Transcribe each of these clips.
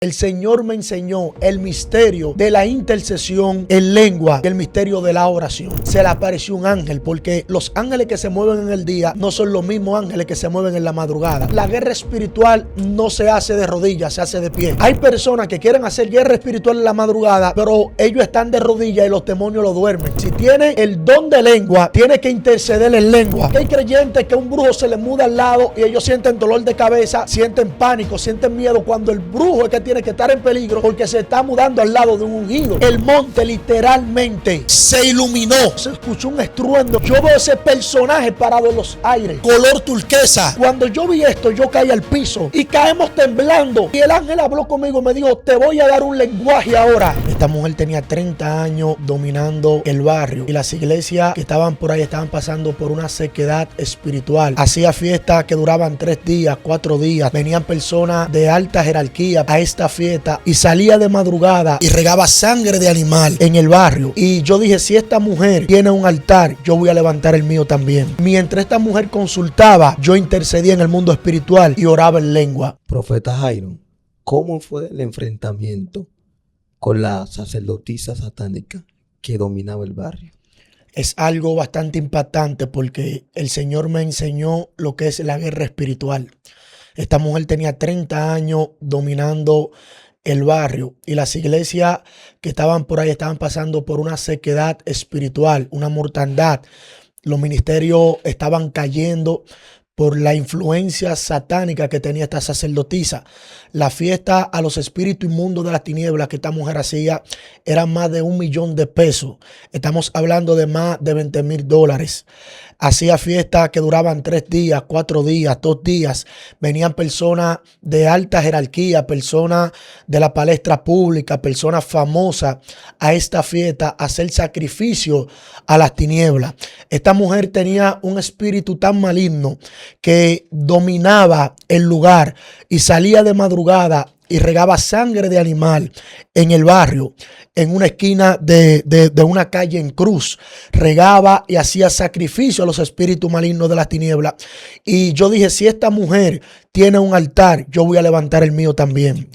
El Señor me enseñó el misterio de la intercesión en lengua y el misterio de la oración. Se le apareció un ángel, porque los ángeles que se mueven en el día no son los mismos ángeles que se mueven en la madrugada. La guerra espiritual no se hace de rodillas, se hace de pie. Hay personas que quieren hacer guerra espiritual en la madrugada, pero ellos están de rodillas y los demonios lo duermen. Si tiene el don de lengua, tiene que interceder en lengua. Hay creyentes que un brujo se les muda al lado y ellos sienten dolor de cabeza, sienten pánico, sienten miedo, cuando el brujo es que tiene que estar en peligro porque se está mudando al lado de un ungido. El monte literalmente se iluminó. Se escuchó un estruendo. Yo veo ese personaje parado en los aires, color turquesa. Cuando yo vi esto, yo caí al piso y caemos temblando. Y el ángel habló conmigo y me dijo: te voy a dar un lenguaje ahora. Esta mujer tenía 30 años dominando el barrio, y las iglesias que estaban por ahí estaban pasando por una sequedad espiritual. Hacía fiestas que duraban 3 días, 4 días. Venían personas de alta jerarquía a esta fiesta y salía de madrugada y regaba sangre de animal en el barrio. Y yo dije: si esta mujer tiene un altar, yo voy a levantar el mío también. Mientras esta mujer consultaba, yo intercedía en el mundo espiritual y oraba en lengua. Profeta Jairo, ¿cómo fue el enfrentamiento con la sacerdotisa satánica que dominaba el barrio? Es algo bastante impactante, porque el Señor me enseñó lo que es la guerra espiritual. Esta mujer tenía 30 años dominando el barrio, y las iglesias que estaban por ahí estaban pasando por una sequedad espiritual, una mortandad. Los ministerios estaban cayendo por la influencia satánica que tenía esta sacerdotisa. La fiesta a los espíritus inmundos de las tinieblas que esta mujer hacía eran más de $1 millón. Estamos hablando de más de $20,000. Hacía fiestas que duraban 3 días, 4 días, 2 días. Venían personas de alta jerarquía, personas de la palestra pública, personas famosas a esta fiesta a hacer sacrificio a las tinieblas. Esta mujer tenía un espíritu tan maligno que dominaba el lugar y salía de madrugada y regaba sangre de animal en el barrio, en una esquina de una calle en Cruz. Regaba y hacía sacrificio a los espíritus malignos de las tinieblas. Y yo dije: si esta mujer tiene un altar, yo voy a levantar el mío también.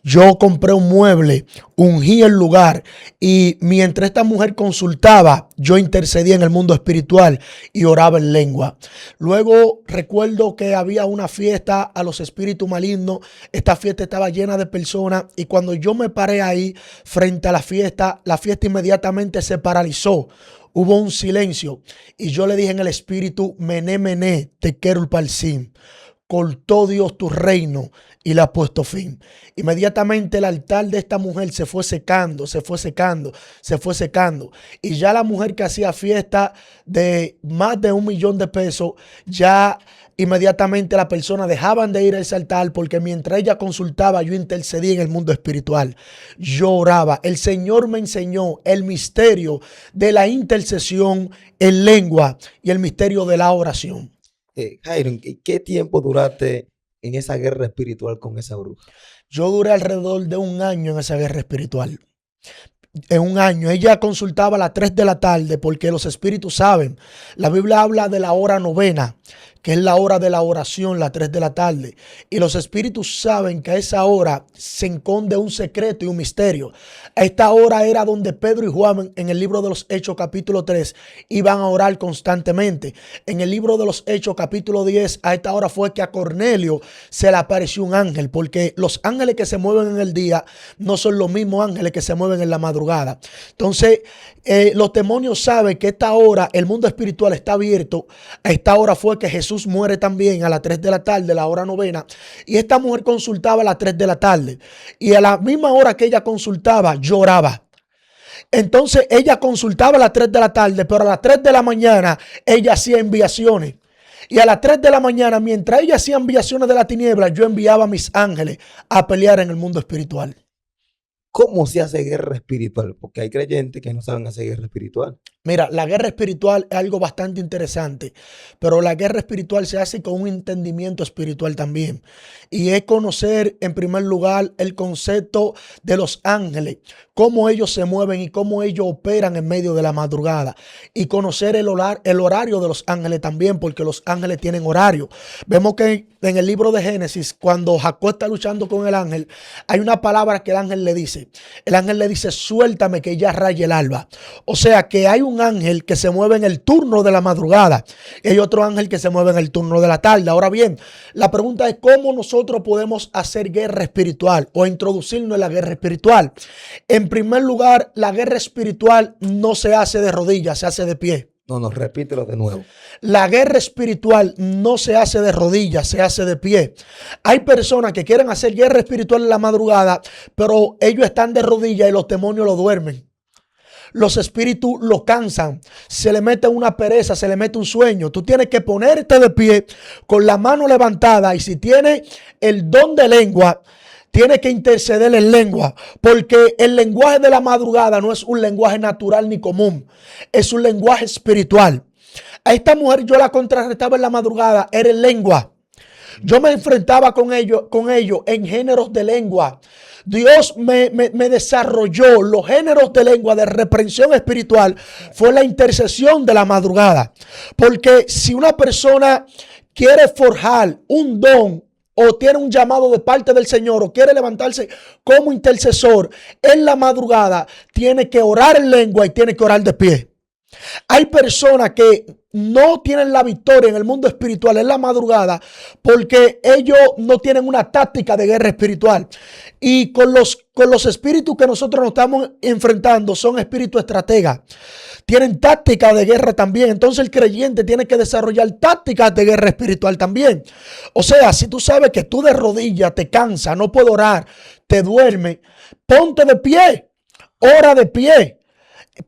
Yo compré un mueble, ungí el lugar, y mientras esta mujer consultaba, yo intercedía en el mundo espiritual y oraba en lengua. Luego recuerdo que había una fiesta a los espíritus malignos. Esta fiesta estaba llena de personas, y cuando yo me paré ahí frente a la fiesta inmediatamente se paralizó. Hubo un silencio y yo le dije en el espíritu: mené, mené, tekel parsim. Cortó Dios tu reino y le ha puesto fin. Inmediatamente el altar de esta mujer se fue secando, se fue secando, se fue secando. Y ya la mujer que hacía fiesta de más de $1 millón, ya inmediatamente las personas dejaban de ir a ese altar, porque mientras ella consultaba, yo intercedía en el mundo espiritual. Yo oraba. El Señor me enseñó el misterio de la intercesión en lengua y el misterio de la oración. Jairo, ¿qué tiempo duraste en esa guerra espiritual con esa bruja? Yo duré alrededor de 1 año en esa guerra espiritual. En 1 año. Ella consultaba a las 3 de la tarde, porque los espíritus saben. La Biblia habla de la hora novena, que es la hora de la oración, las 3 de la tarde. Y los espíritus saben que a esa hora se esconde un secreto y un misterio. A esta hora era donde Pedro y Juan, en el libro de los Hechos capítulo 3, iban a orar constantemente. En el libro de los Hechos capítulo 10, a esta hora fue que a Cornelio se le apareció un ángel, porque los ángeles que se mueven en el día no son los mismos ángeles que se mueven en la madrugada. Entonces, los demonios saben que a esta hora el mundo espiritual está abierto. A esta hora fue que Jesús muere también, a las 3 de la tarde, la hora novena. Y esta mujer consultaba a las 3 de la tarde. Y a la misma hora que ella consultaba, lloraba. Entonces ella consultaba a las 3 de la tarde, pero a las 3 de la mañana ella hacía enviaciones. Y a las 3 de la mañana, mientras ella hacía enviaciones de la tiniebla, yo enviaba a mis ángeles a pelear en el mundo espiritual. ¿Cómo se hace guerra espiritual? Porque hay creyentes que no saben hacer guerra espiritual. Mira, la guerra espiritual es algo bastante interesante, pero la guerra espiritual se hace con un entendimiento espiritual también. Y es conocer, en primer lugar, el concepto de los ángeles, cómo ellos se mueven y cómo ellos operan en medio de la madrugada. Y conocer el horario de los ángeles también, porque los ángeles tienen horario. Vemos que en el libro de Génesis, cuando Jacob está luchando con el ángel, hay una palabra que el ángel le dice. El ángel le dice, suéltame que ya raye el alba. O sea que hay un ángel que se mueve en el turno de la madrugada y hay otro ángel que se mueve en el turno de la tarde. Ahora bien, la pregunta es cómo nosotros podemos hacer guerra espiritual o introducirnos en la guerra espiritual. En primer lugar, la guerra espiritual no se hace de rodillas, se hace de pie. No, repítelo de nuevo. La guerra espiritual no se hace de rodillas, se hace de pie. Hay personas que quieren hacer guerra espiritual en la madrugada, pero ellos están de rodillas y los demonios lo duermen. Los espíritus lo cansan, se le mete una pereza, se le mete un sueño. Tú tienes que ponerte de pie con la mano levantada y si tienes el don de lengua, tienes que interceder en lengua, porque el lenguaje de la madrugada no es un lenguaje natural ni común, es un lenguaje espiritual. A esta mujer yo la contrarrestaba en la madrugada, era en lengua. Yo me enfrentaba con ellos en géneros de lengua. Dios me desarrolló los géneros de lengua de reprensión espiritual. Fue la intercesión de la madrugada. Porque si una persona quiere forjar un don o tiene un llamado de parte del Señor o quiere levantarse como intercesor en la madrugada, tiene que orar en lengua y tiene que orar de pie. Hay personas que no tienen la victoria en el mundo espiritual en la madrugada porque ellos no tienen una táctica de guerra espiritual. Y con los espíritus que nosotros nos estamos enfrentando son espíritus estrategas. Tienen táctica de guerra también. Entonces el creyente tiene que desarrollar tácticas de guerra espiritual también. O sea, si tú sabes que tú de rodillas te cansas, no puedes orar, te duermes, ponte de pie, ora de pie.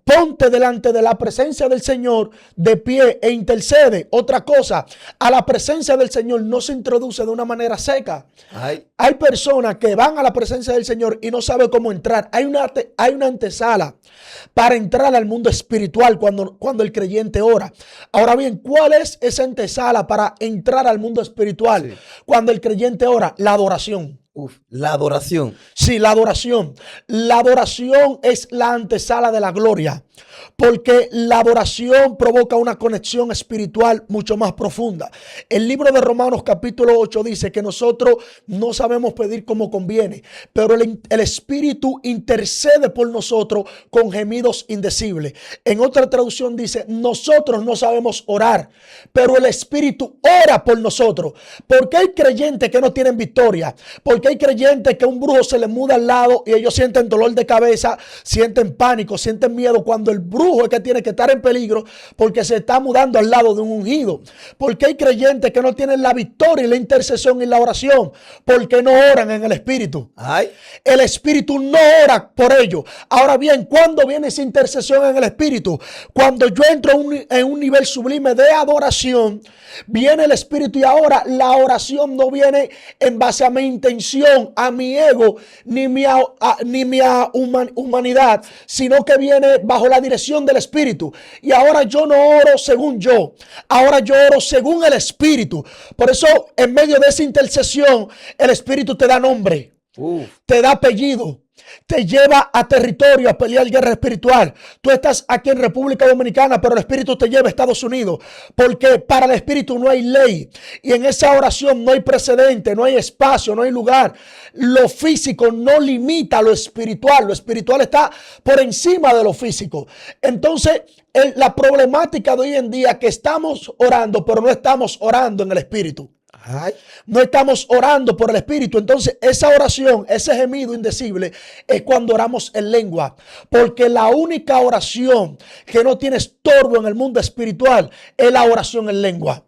Ponte delante de la presencia del Señor de pie e intercede. Otra cosa, a la presencia del Señor no se introduce de una manera seca. Hay personas que van a la presencia del Señor y no saben cómo entrar. Hay una antesala para entrar al mundo espiritual cuando el creyente ora. Ahora bien, ¿cuál es esa antesala para entrar al mundo espiritual? Sí. Cuando el creyente ora, la adoración. La adoración. Sí, la adoración. La adoración es la antesala de la gloria, porque la adoración provoca una conexión espiritual mucho más profunda. El libro de Romanos capítulo 8 dice que nosotros no sabemos pedir como conviene, pero el Espíritu intercede por nosotros con gemidos indecibles. En otra traducción dice, nosotros no sabemos orar, pero el Espíritu ora por nosotros. Porque hay creyentes que no tienen victoria, porque hay creyentes que un brujo se les muda al lado y ellos sienten dolor de cabeza, sienten pánico, sienten miedo cuando el brujo es que tiene que estar en peligro porque se está mudando al lado de un ungido. Porque hay creyentes que no tienen la victoria y la intercesión y la oración porque no oran en el Espíritu. El Espíritu no ora por ellos. Ahora bien, ¿cuándo viene esa intercesión en el Espíritu? Cuando yo entro en un nivel sublime de adoración, viene el Espíritu y ahora la oración no viene en base a mi intención, a mi ego, ni mi humanidad, sino que viene bajo la dirección del Espíritu. Y ahora yo no oro según yo, ahora yo oro según el Espíritu. Por eso en medio de esa intercesión el Espíritu te da nombre, te da apellido, te lleva a territorio a pelear guerra espiritual. Tú estás aquí en República Dominicana, pero el Espíritu te lleva a Estados Unidos, porque para el Espíritu no hay ley y en esa oración no hay precedente, no hay espacio, no hay lugar. Lo físico no limita lo espiritual está por encima de lo físico. Entonces la problemática de hoy en día es que estamos orando, pero no estamos orando en el Espíritu. No estamos orando por el Espíritu. Entonces esa oración, ese gemido indecible es cuando oramos en lengua, porque la única oración que no tiene estorbo en el mundo espiritual es la oración en lengua.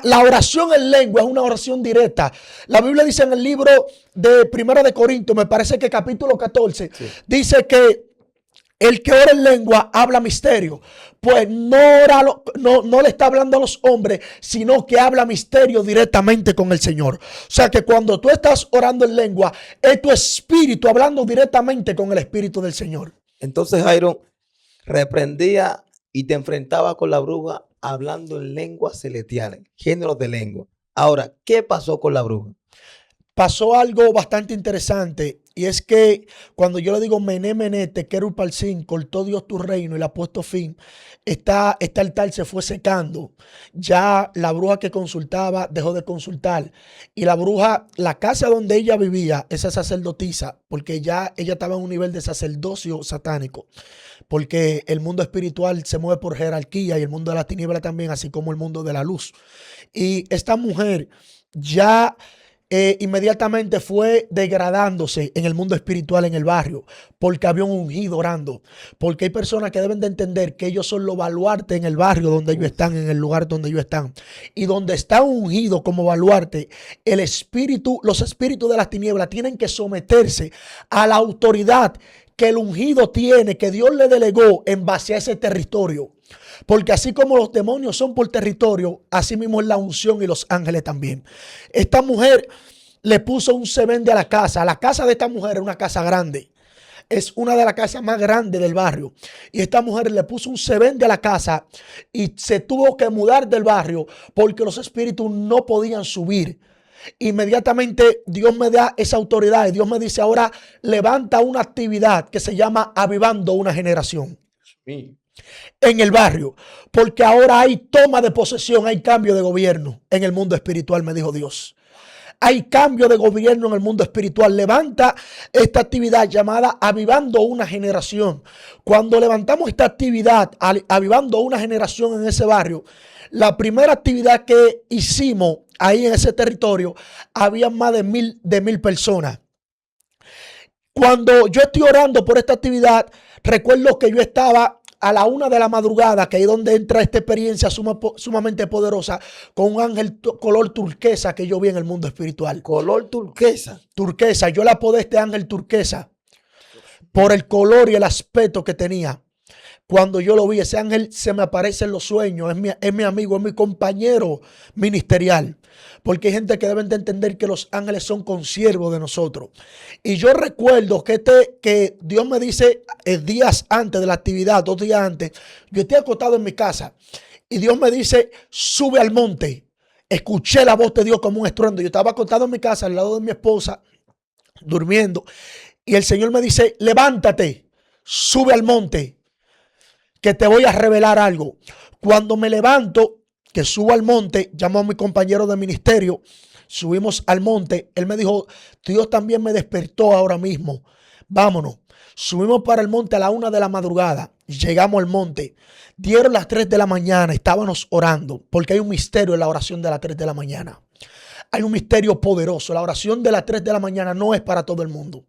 La oración en lengua es una oración directa. La Biblia dice en el libro de 1 de Corintios, me parece que capítulo 14, dice que El que ora en lengua habla misterio. Pues no le está hablando a los hombres, sino que habla misterio directamente con el Señor. O sea que cuando tú estás orando en lengua, es tu espíritu hablando directamente con el espíritu del Señor. Entonces Jairo reprendía y te enfrentaba con la bruja hablando en lenguas celestiales, géneros de lengua. Ahora, ¿qué pasó con la bruja? Pasó algo bastante interesante, y es que cuando yo le digo Mené, Mené, Tekel Upharsin, cortó Dios tu reino y le ha puesto fin, este altar se fue secando. Ya la bruja que consultaba dejó de consultar, y la bruja, la casa donde ella vivía, esa sacerdotisa, porque ya ella estaba en un nivel de sacerdocio satánico, porque el mundo espiritual se mueve por jerarquía y el mundo de la tiniebla también, así como el mundo de la luz. Y esta mujer ya inmediatamente fue degradándose en el mundo espiritual en el barrio, porque había un ungido orando, porque hay personas que deben de entender que ellos son los baluartes en el barrio donde ellos están, en el lugar donde ellos están, y donde está un ungido como baluarte, los espíritus de las tinieblas tienen que someterse a la autoridad que el ungido tiene, que Dios le delegó en base a ese territorio. Porque así como los demonios son por territorio, así mismo es la unción y los ángeles también. Esta mujer le puso un sebende a la casa. La casa de esta mujer es una casa grande. Es una de las casas más grandes del barrio. Y esta mujer le puso un sebende a la casa y se tuvo que mudar del barrio porque los espíritus no podían subir. Inmediatamente Dios me da esa autoridad y Dios me dice: ahora levanta una actividad que se llama Avivando una Generación en el barrio, porque ahora hay toma de posesión, hay cambio de gobierno en el mundo espiritual, me dijo Dios. Hay cambio de gobierno en el mundo espiritual. Levanta esta actividad llamada Avivando una Generación. Cuando levantamos esta actividad, Avivando una Generación en ese barrio, la primera actividad que hicimos ahí en ese territorio, había más de mil personas. Cuando yo estoy orando por esta actividad, recuerdo que yo estaba a la 1 de la madrugada, que ahí es donde entra esta experiencia sumamente poderosa, con un ángel color turquesa que yo vi en el mundo espiritual. Color turquesa. Turquesa, yo le apodé este ángel turquesa por el color y el aspecto que tenía. Cuando yo lo vi, ese ángel se me aparece en los sueños, es mi amigo, es mi compañero ministerial. Porque hay gente que deben de entender que los ángeles son consiervos de nosotros. Y yo recuerdo que Dios me dice días antes de la actividad, 2 días antes, yo estoy acostado en mi casa y Dios me dice: sube al monte. Escuché la voz de Dios como un estruendo. Yo estaba acostado en mi casa al lado de mi esposa, durmiendo, y el Señor me dice: levántate, sube al monte, que te voy a revelar algo. Cuando me levanto, que subo al monte, llamo a mi compañero de ministerio, subimos al monte, él me dijo: Dios también me despertó ahora mismo, vámonos. Subimos para el monte a la 1 de la madrugada, llegamos al monte, dieron las 3 de la mañana, estábamos orando, porque hay un misterio en la oración de las 3 de la mañana. Hay un misterio poderoso. La oración de las 3 de la mañana no es para todo el mundo.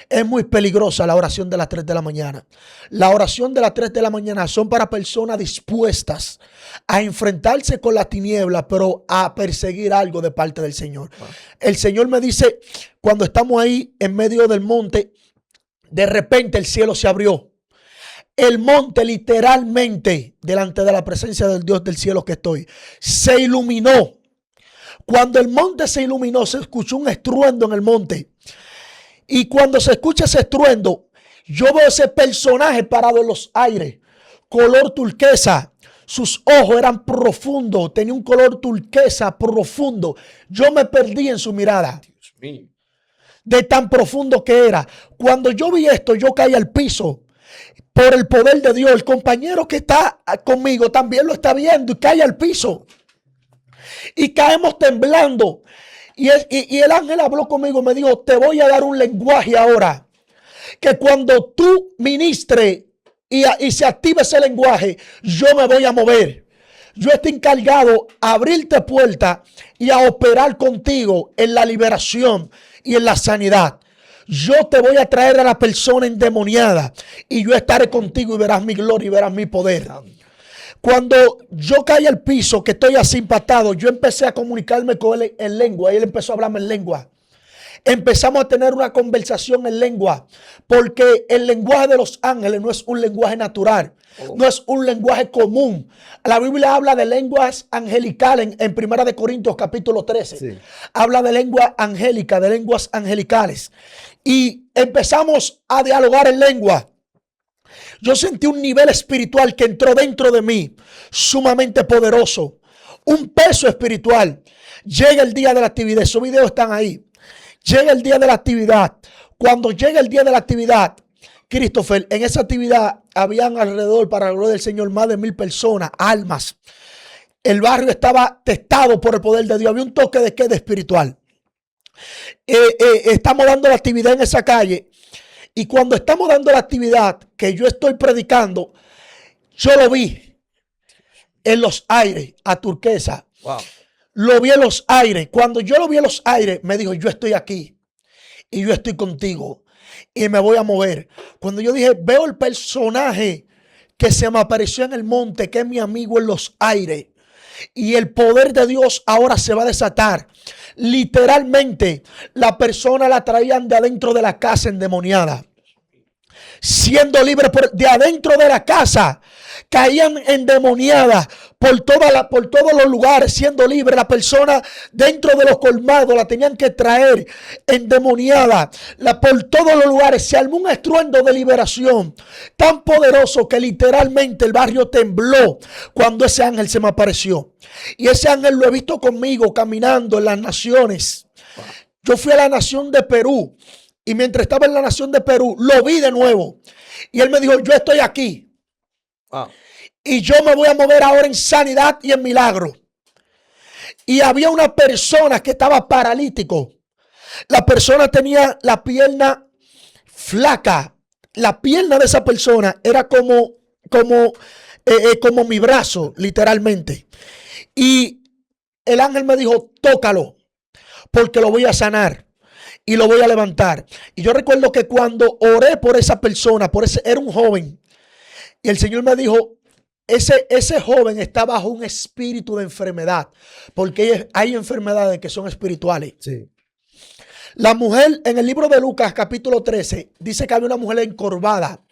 Es muy peligrosa la oración de las 3 de la mañana. La oración de las 3 de la mañana son para personas dispuestas a enfrentarse con la tiniebla, pero a perseguir algo de parte del Señor. Wow. El Señor me dice, cuando estamos ahí en medio del monte, de repente el cielo se abrió. El monte literalmente, delante de la presencia del Dios del cielo que estoy, se iluminó. Cuando el monte se iluminó, se escuchó un estruendo en el monte. Y cuando se escucha ese estruendo, yo veo ese personaje parado en los aires, color turquesa. Sus ojos eran profundos, tenía un color turquesa profundo. Yo me perdí en su mirada. Dios mío. De tan profundo que era. Cuando yo vi esto, yo caí al piso. Por el poder de Dios, el compañero que está conmigo también lo está viendo y cae al piso. Y caemos temblando. Y el ángel habló conmigo, me dijo: te voy a dar un lenguaje ahora, que cuando tú ministres y se active ese lenguaje, yo me voy a mover. Yo estoy encargado a abrirte puertas y a operar contigo en la liberación y en la sanidad. Yo te voy a traer a la persona endemoniada y yo estaré contigo y verás mi gloria y verás mi poder. Cuando yo caí al piso, que estoy así impactado, yo empecé a comunicarme con él en lengua y él empezó a hablarme en lengua. empezamos a tener una conversación en lengua, porque el lenguaje de los ángeles no es un lenguaje natural, no es un lenguaje común. La Biblia habla de lenguas angelicales en 1 Corintios capítulo 13. Sí. Habla de lengua angélica, de lenguas angelicales. Y empezamos a dialogar en lengua. Yo sentí un nivel espiritual que entró dentro de mí, sumamente poderoso. Un peso espiritual. Llega el día de la actividad. Esos videos están ahí. Llega el día de la actividad. Cuando llega el día de la actividad, Christopher, en esa actividad habían alrededor, para la gloria del Señor, más de 1000 personas, almas. El barrio estaba testado por el poder de Dios. Había un toque de queda espiritual. Estamos dando la actividad en esa calle. Y cuando estamos dando la actividad que yo estoy predicando, yo lo vi en los aires a Turquesa. Wow. Lo vi en los aires. Cuando yo lo vi en los aires, me dijo, yo estoy aquí y yo estoy contigo y me voy a mover. Cuando yo dije, veo el personaje que se me apareció en el monte, que es mi amigo en los aires, y el poder de Dios ahora se va a desatar. Literalmente, la persona la traían de adentro de la casa endemoniada, siendo libre de adentro de la casa. Caían endemoniadas por todos los lugares, siendo libre. La persona dentro de los colmados la tenían que traer endemoniada. Por todos los lugares se armó un estruendo de liberación tan poderoso que literalmente el barrio tembló cuando ese ángel se me apareció. Y ese ángel lo he visto conmigo caminando en las naciones. Yo fui a la nación de Perú y mientras estaba en la nación de Perú lo vi de nuevo. Y él me dijo, yo estoy aquí. Wow. Y yo me voy a mover ahora en sanidad y en milagro. Y había una persona que estaba paralítico. La persona tenía la pierna flaca. La pierna de esa persona era como mi brazo, literalmente. Y el ángel me dijo, tócalo, porque lo voy a sanar y lo voy a levantar. Y yo recuerdo que cuando oré por esa persona, era un joven. Y el Señor me dijo, ese joven está bajo un espíritu de enfermedad, porque hay enfermedades que son espirituales. Sí. La mujer en el libro de Lucas capítulo 13 dice que había una mujer encorvada.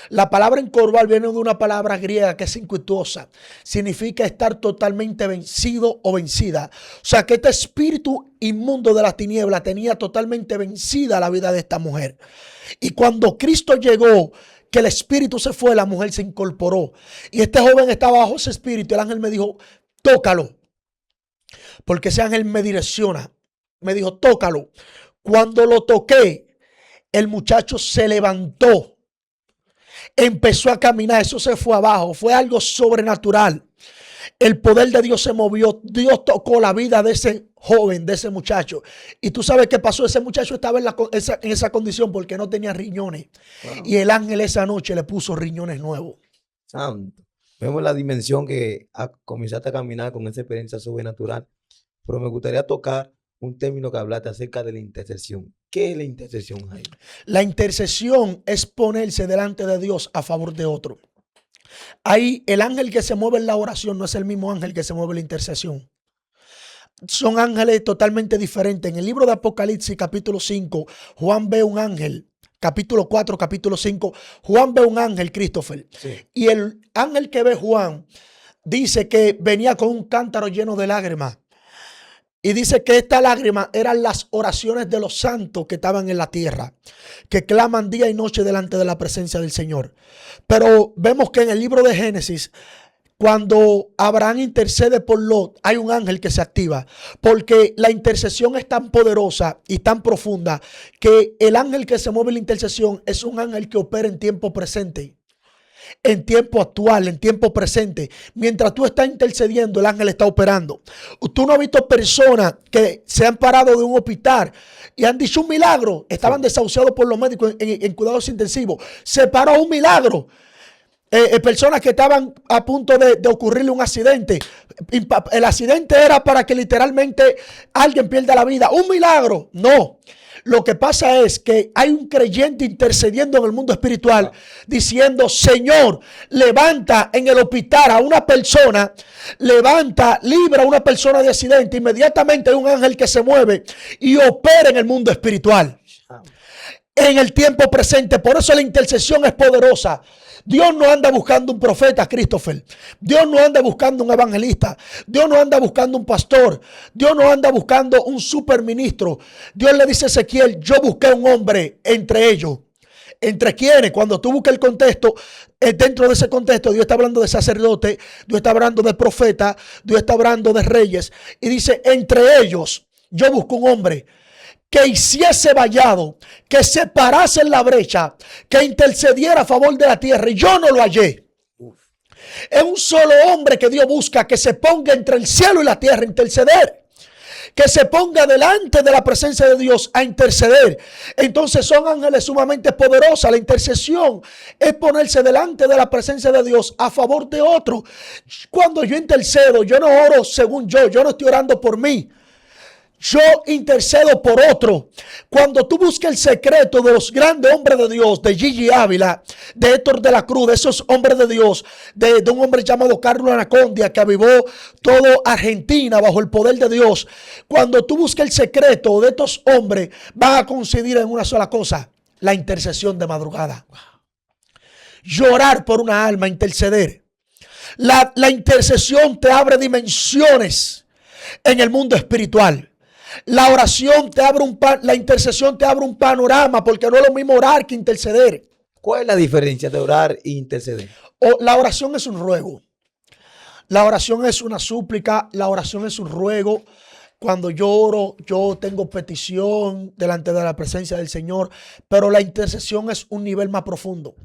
La palabra encorvar viene de una palabra griega que es inquituosa. Significa estar totalmente vencido o vencida. O sea que este espíritu inmundo de las tinieblas tenía totalmente vencida la vida de esta mujer. Y cuando Cristo llegó, que el espíritu se fue, la mujer se incorporó. Y este joven estaba bajo ese espíritu. El ángel me dijo, tócalo. Porque ese ángel me direcciona. Me dijo, tócalo. Cuando lo toqué, el muchacho se levantó. Empezó a caminar, eso se fue abajo, fue algo sobrenatural. El poder de Dios se movió, Dios tocó la vida de ese joven, de ese muchacho. Y tú sabes qué pasó, ese muchacho estaba en esa condición porque no tenía riñones. Wow. Y el ángel esa noche le puso riñones nuevos. Santo. Vemos la dimensión que comenzaste a caminar con esa experiencia sobrenatural. Pero me gustaría tocar un término que hablaste acerca de la intercesión. ¿Qué es la intercesión, Jaime? La intercesión es ponerse delante de Dios a favor de otro. Ahí el ángel que se mueve en la oración no es el mismo ángel que se mueve en la intercesión. Son ángeles totalmente diferentes. En el libro de Apocalipsis capítulo 5, Juan ve un ángel. Capítulo 4, capítulo 5, Juan ve un ángel, Christopher. Sí. Y el ángel que ve Juan dice que venía con un cántaro lleno de lágrimas. Y dice que estas lágrimas eran las oraciones de los santos que estaban en la tierra, que claman día y noche delante de la presencia del Señor. Pero vemos que en el libro de Génesis, cuando Abraham intercede por Lot, hay un ángel que se activa, porque la intercesión es tan poderosa y tan profunda que el ángel que se mueve en la intercesión es un ángel que opera en tiempo presente. En tiempo actual, en tiempo presente. Mientras tú estás intercediendo, el ángel está operando. Tú no has visto personas que se han parado de un hospital y han dicho un milagro. Estaban desahuciados por los médicos en cuidados intensivos. Se paró un milagro. Personas que estaban a punto de ocurrirle un accidente. El accidente era para que literalmente alguien pierda la vida. Un milagro. No. Lo que pasa es que hay un creyente intercediendo en el mundo espiritual diciendo, Señor, levanta en el hospital a una persona, levanta, libra a una persona de accidente. Inmediatamente hay un ángel que se mueve y opera en el mundo espiritual. En el tiempo presente. Por eso la intercesión es poderosa. Dios no anda buscando un profeta, Christopher. Dios no anda buscando un evangelista. Dios no anda buscando un pastor. Dios no anda buscando un superministro. Dios le dice a Ezequiel, yo busqué un hombre entre ellos. ¿Entre quiénes? Cuando tú buscas el contexto, dentro de ese contexto, Dios está hablando de sacerdote, Dios está hablando de profeta, Dios está hablando de reyes. Y dice, entre ellos, yo busco un hombre que hiciese vallado, que se parase en la brecha, que intercediera a favor de la tierra, y yo no lo hallé. Es un solo hombre que Dios busca, que se ponga entre el cielo y la tierra a interceder, que se ponga delante de la presencia de Dios a interceder. Entonces son ángeles sumamente poderosas. La intercesión es ponerse delante de la presencia de Dios a favor de otro. Cuando yo intercedo, yo no oro según yo no estoy orando por mí. Yo intercedo por otro. Cuando tú buscas el secreto de los grandes hombres de Dios, de Gigi Ávila, de Héctor de la Cruz, de esos hombres de Dios, de un hombre llamado Carlos Anacondia, que avivó todo Argentina bajo el poder de Dios. Cuando tú buscas el secreto de estos hombres, vas a coincidir en una sola cosa: la intercesión de madrugada. Llorar por una alma, interceder. La intercesión te abre dimensiones en el mundo espiritual. La oración te abre la intercesión te abre un panorama, porque no es lo mismo orar que interceder. ¿Cuál es la diferencia de orar e interceder? La oración es un ruego. La oración es una súplica. La oración es un ruego. Cuando yo oro, yo tengo petición delante de la presencia del Señor, pero la intercesión es un nivel más profundo.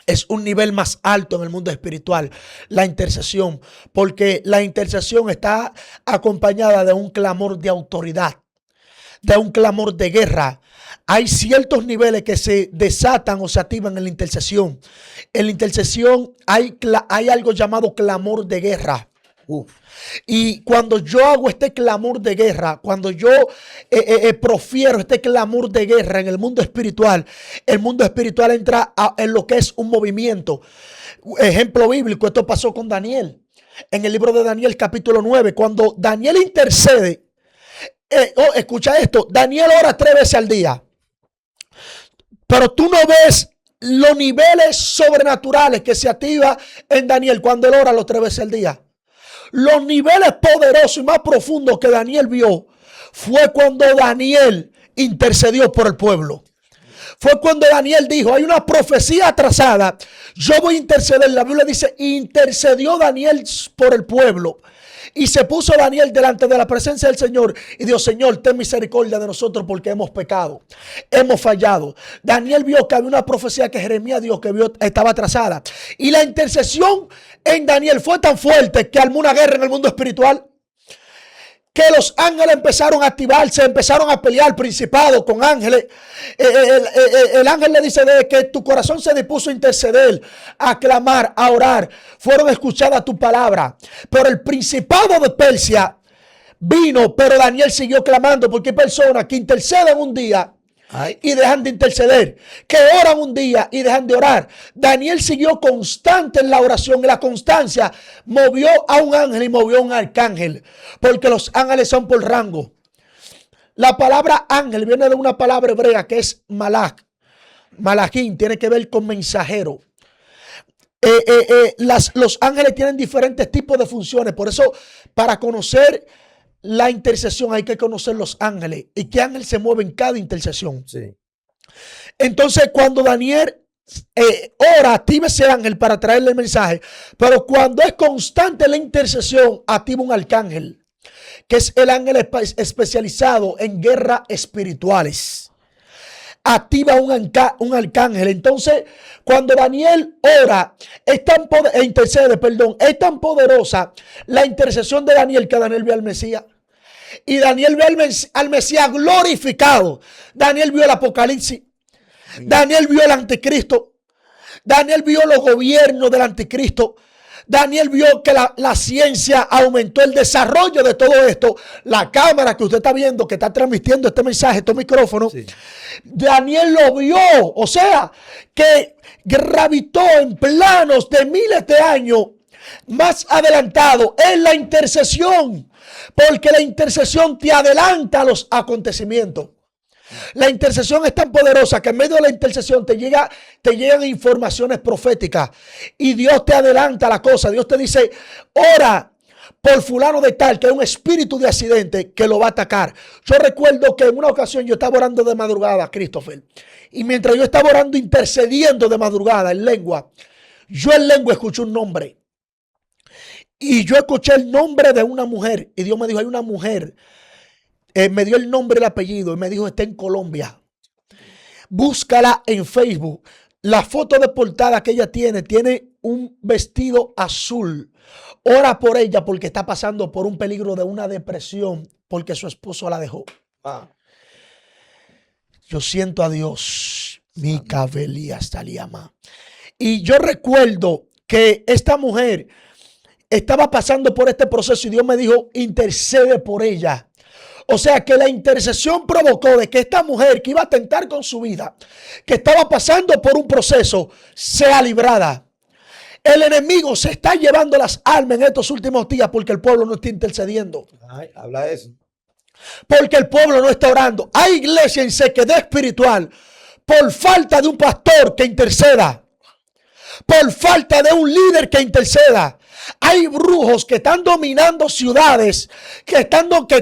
Es un nivel más alto en el mundo espiritual, la intercesión, porque la intercesión está acompañada de un clamor de autoridad, de un clamor de guerra. Hay ciertos niveles que se desatan o se activan en la intercesión. En la intercesión hay algo llamado clamor de guerra. Y cuando yo hago este clamor de guerra, cuando yo profiero este clamor de guerra en el mundo espiritual entra en lo que es un movimiento. Ejemplo bíblico, esto pasó con Daniel. En el libro de Daniel capítulo 9, cuando Daniel intercede, escucha esto, Daniel ora 3 veces al día. Pero tú no ves los niveles sobrenaturales que se activan en Daniel cuando él ora los 3 veces al día. Los niveles poderosos y más profundos que Daniel vio fue cuando Daniel intercedió por el pueblo. Fue cuando Daniel dijo, hay una profecía atrasada, yo voy a interceder. La Biblia dice, intercedió Daniel por el pueblo. Y se puso Daniel delante de la presencia del Señor y dijo, Señor, ten misericordia de nosotros porque hemos pecado, hemos fallado. Daniel vio que había una profecía que Jeremías dijo que estaba atrasada. Y la intercesión en Daniel fue tan fuerte que armó una guerra en el mundo espiritual, que los ángeles empezaron a activarse, empezaron a pelear principados con ángeles. El ángel le dice, de que tu corazón se dispuso a interceder, a clamar, a orar, fueron escuchadas tu palabra. Pero el principado de Persia vino, pero Daniel siguió clamando, porque hay personas que interceden un día y dejan de interceder, que oran un día y dejan de orar. Daniel siguió constante en la oración, y la constancia movió a un ángel y movió a un arcángel, porque los ángeles son por rango. La palabra ángel viene de una palabra hebrea que es malach. Malachín tiene que ver con mensajero. Los ángeles tienen diferentes tipos de funciones, por eso para conocer la intercesión hay que conocer los ángeles y qué ángel se mueve en cada intercesión. Sí. Entonces cuando Daniel ora, activa ese ángel para traerle el mensaje, pero cuando es constante la intercesión, activa un arcángel, que es el ángel especializado en guerras espirituales. Activa un arcángel. Entonces cuando Daniel ora es tan poderosa la intercesión de Daniel, que Daniel vio al Mesías. Y Daniel vio al Mesías glorificado. Daniel vio el Apocalipsis. Daniel vio el anticristo. Daniel vio los gobiernos del anticristo. Daniel vio que la ciencia aumentó el desarrollo de todo esto. La cámara que usted está viendo, que está transmitiendo este mensaje, estos micrófonos, sí. Daniel lo vio. O sea, que gravitó en planos de miles de años más adelantado en la intercesión. Porque la intercesión te adelanta a los acontecimientos. La intercesión es tan poderosa que en medio de la intercesión te llegan informaciones proféticas y Dios te adelanta la cosa. Dios te dice, ora por fulano de tal, que es un espíritu de accidente que lo va a atacar. Yo recuerdo que en una ocasión yo estaba orando de madrugada, Christopher, y mientras yo estaba orando, intercediendo de madrugada en lengua, yo en lengua escuché un nombre. Y yo escuché el nombre de una mujer y Dios me dijo, hay una mujer. Me dio el nombre y el apellido y me dijo, está en Colombia. Búscala en Facebook. La foto de portada que ella tiene un vestido azul. Ora por ella porque está pasando por un peligro de una depresión porque su esposo la dejó. Yo siento a Dios. Mi cabelía hasta le llama. Y yo recuerdo que esta mujer estaba pasando por este proceso y Dios me dijo, intercede por ella. O sea que la intercesión provocó de que esta mujer que iba a atentar con su vida, que estaba pasando por un proceso, sea librada. El enemigo se está llevando las almas en estos últimos días porque el pueblo no está intercediendo. Ay, habla de eso. Porque el pueblo no está orando. Hay iglesia en sequedad espiritual por falta de un pastor que interceda. Por falta de un líder que interceda. Hay brujos que están dominando ciudades, que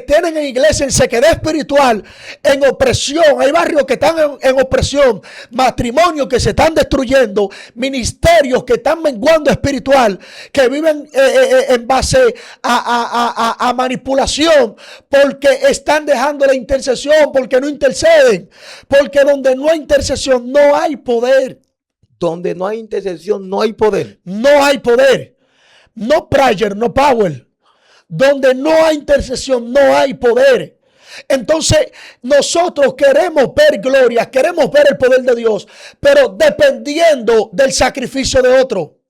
tienen en iglesia en sequedad espiritual, en opresión. Hay barrios que están en opresión, matrimonios que se están destruyendo, ministerios que están menguando espiritual, que viven en base a manipulación, porque están dejando la intercesión, porque no interceden, porque donde no hay intercesión no hay poder. Donde no hay intercesión no hay poder. No hay poder. No prayer, no power. Donde no hay intercesión, no hay poder. Entonces, nosotros queremos ver gloria, queremos ver el poder de Dios, pero dependiendo del sacrificio de otro.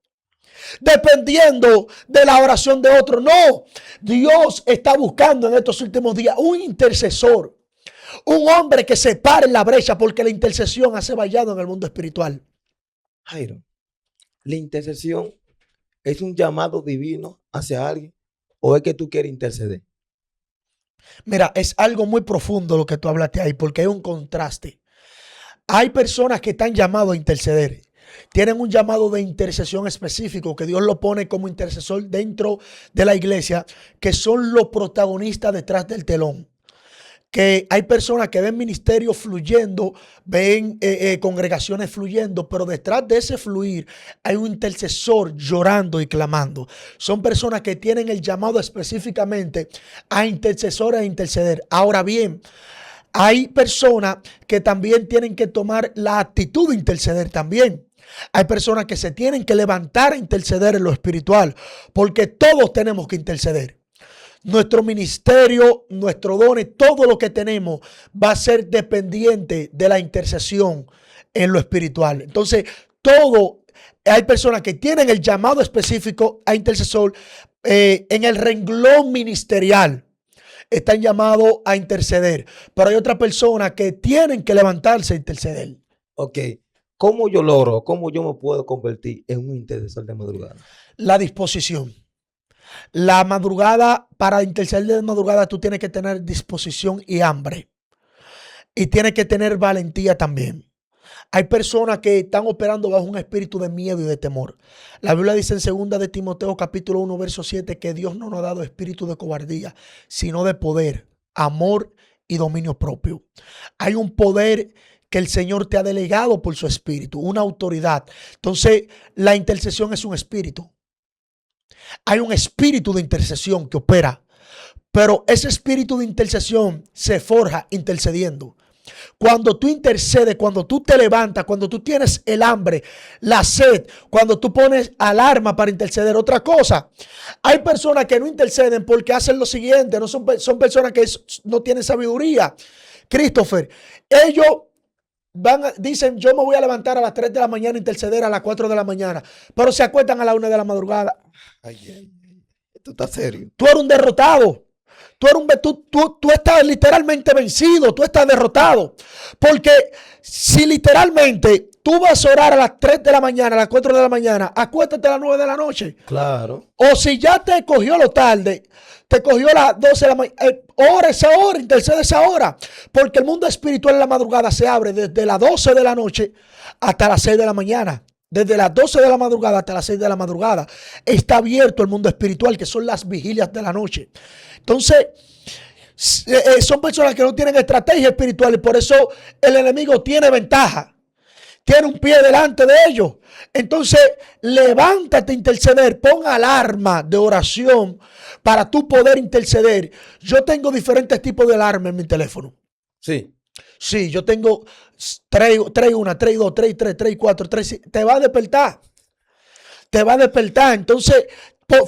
Dependiendo de la oración de otro. No, Dios está buscando en estos últimos días un intercesor. Un hombre que se pare en la brecha porque la intercesión hace vallado en el mundo espiritual. Jairo, la intercesión ¿es un llamado divino hacia alguien o es que tú quieres interceder? Mira, es algo muy profundo lo que tú hablaste ahí porque hay un contraste. Hay personas que están llamados a interceder. Tienen un llamado de intercesión específico que Dios lo pone como intercesor dentro de la iglesia, que son los protagonistas detrás del telón. Que hay personas que ven ministerios fluyendo, ven congregaciones fluyendo, pero detrás de ese fluir hay un intercesor llorando y clamando. Son personas que tienen el llamado específicamente a intercesores e interceder. Ahora bien, hay personas que también tienen que tomar la actitud de interceder también. Hay personas que se tienen que levantar a interceder en lo espiritual, porque todos tenemos que interceder. Nuestro ministerio, nuestro don, todo lo que tenemos va a ser dependiente de la intercesión en lo espiritual. Entonces, hay personas que tienen el llamado específico a intercesor en el renglón ministerial. Están llamados a interceder, pero hay otras personas que tienen que levantarse a interceder. Ok, ¿cómo yo logro, cómo yo me puedo convertir en un intercesor de madrugada? La disposición. La madrugada, para interceder de madrugada, tú tienes que tener disposición y hambre. Y tienes que tener valentía también. Hay personas que están operando bajo un espíritu de miedo y de temor. La Biblia dice en 2 de Timoteo capítulo 1 verso 7 que Dios no nos ha dado espíritu de cobardía, sino de poder, amor y dominio propio. Hay un poder que el Señor te ha delegado por su espíritu, una autoridad. Entonces, la intercesión es un espíritu. Hay un espíritu de intercesión que opera, pero ese espíritu de intercesión se forja intercediendo. Cuando tú intercedes, cuando tú te levantas, cuando tú tienes el hambre, la sed, cuando tú pones alarma para interceder. Otra cosa, hay personas que no interceden porque hacen lo siguiente, son personas que no tienen sabiduría. Christopher, ellos dicen, yo me voy a levantar a las 3 de la mañana, interceder a las 4 de la mañana, pero se acuestan a la 1 de la madrugada. Ay. Esto está serio. Tú eres un derrotado. Tú estás literalmente vencido, tú estás derrotado. Porque si literalmente tú vas a orar a las 3 de la mañana, a las 4 de la mañana, acuéstate a las 9 de la noche. Claro. O si ya te cogió lo tarde, te cogió a las 12 de la mañana, ora esa hora, intercede esa hora. Porque el mundo espiritual en la madrugada se abre desde las 12 de la noche hasta las 6 de la mañana. Desde las 12 de la madrugada hasta las 6 de la madrugada está abierto el mundo espiritual, que son las vigilias de la noche. Entonces, son personas que no tienen estrategia espiritual y por eso el enemigo tiene ventaja. Tiene un pie delante de ellos. Entonces, levántate a interceder. Pon alarma de oración para tú poder interceder. Yo tengo diferentes tipos de alarma en mi teléfono. Sí. Sí, yo tengo 3, 1, 3, 2, 3, 3, 3, 4, 3, 5. Te va a despertar. Te va a despertar. Entonces,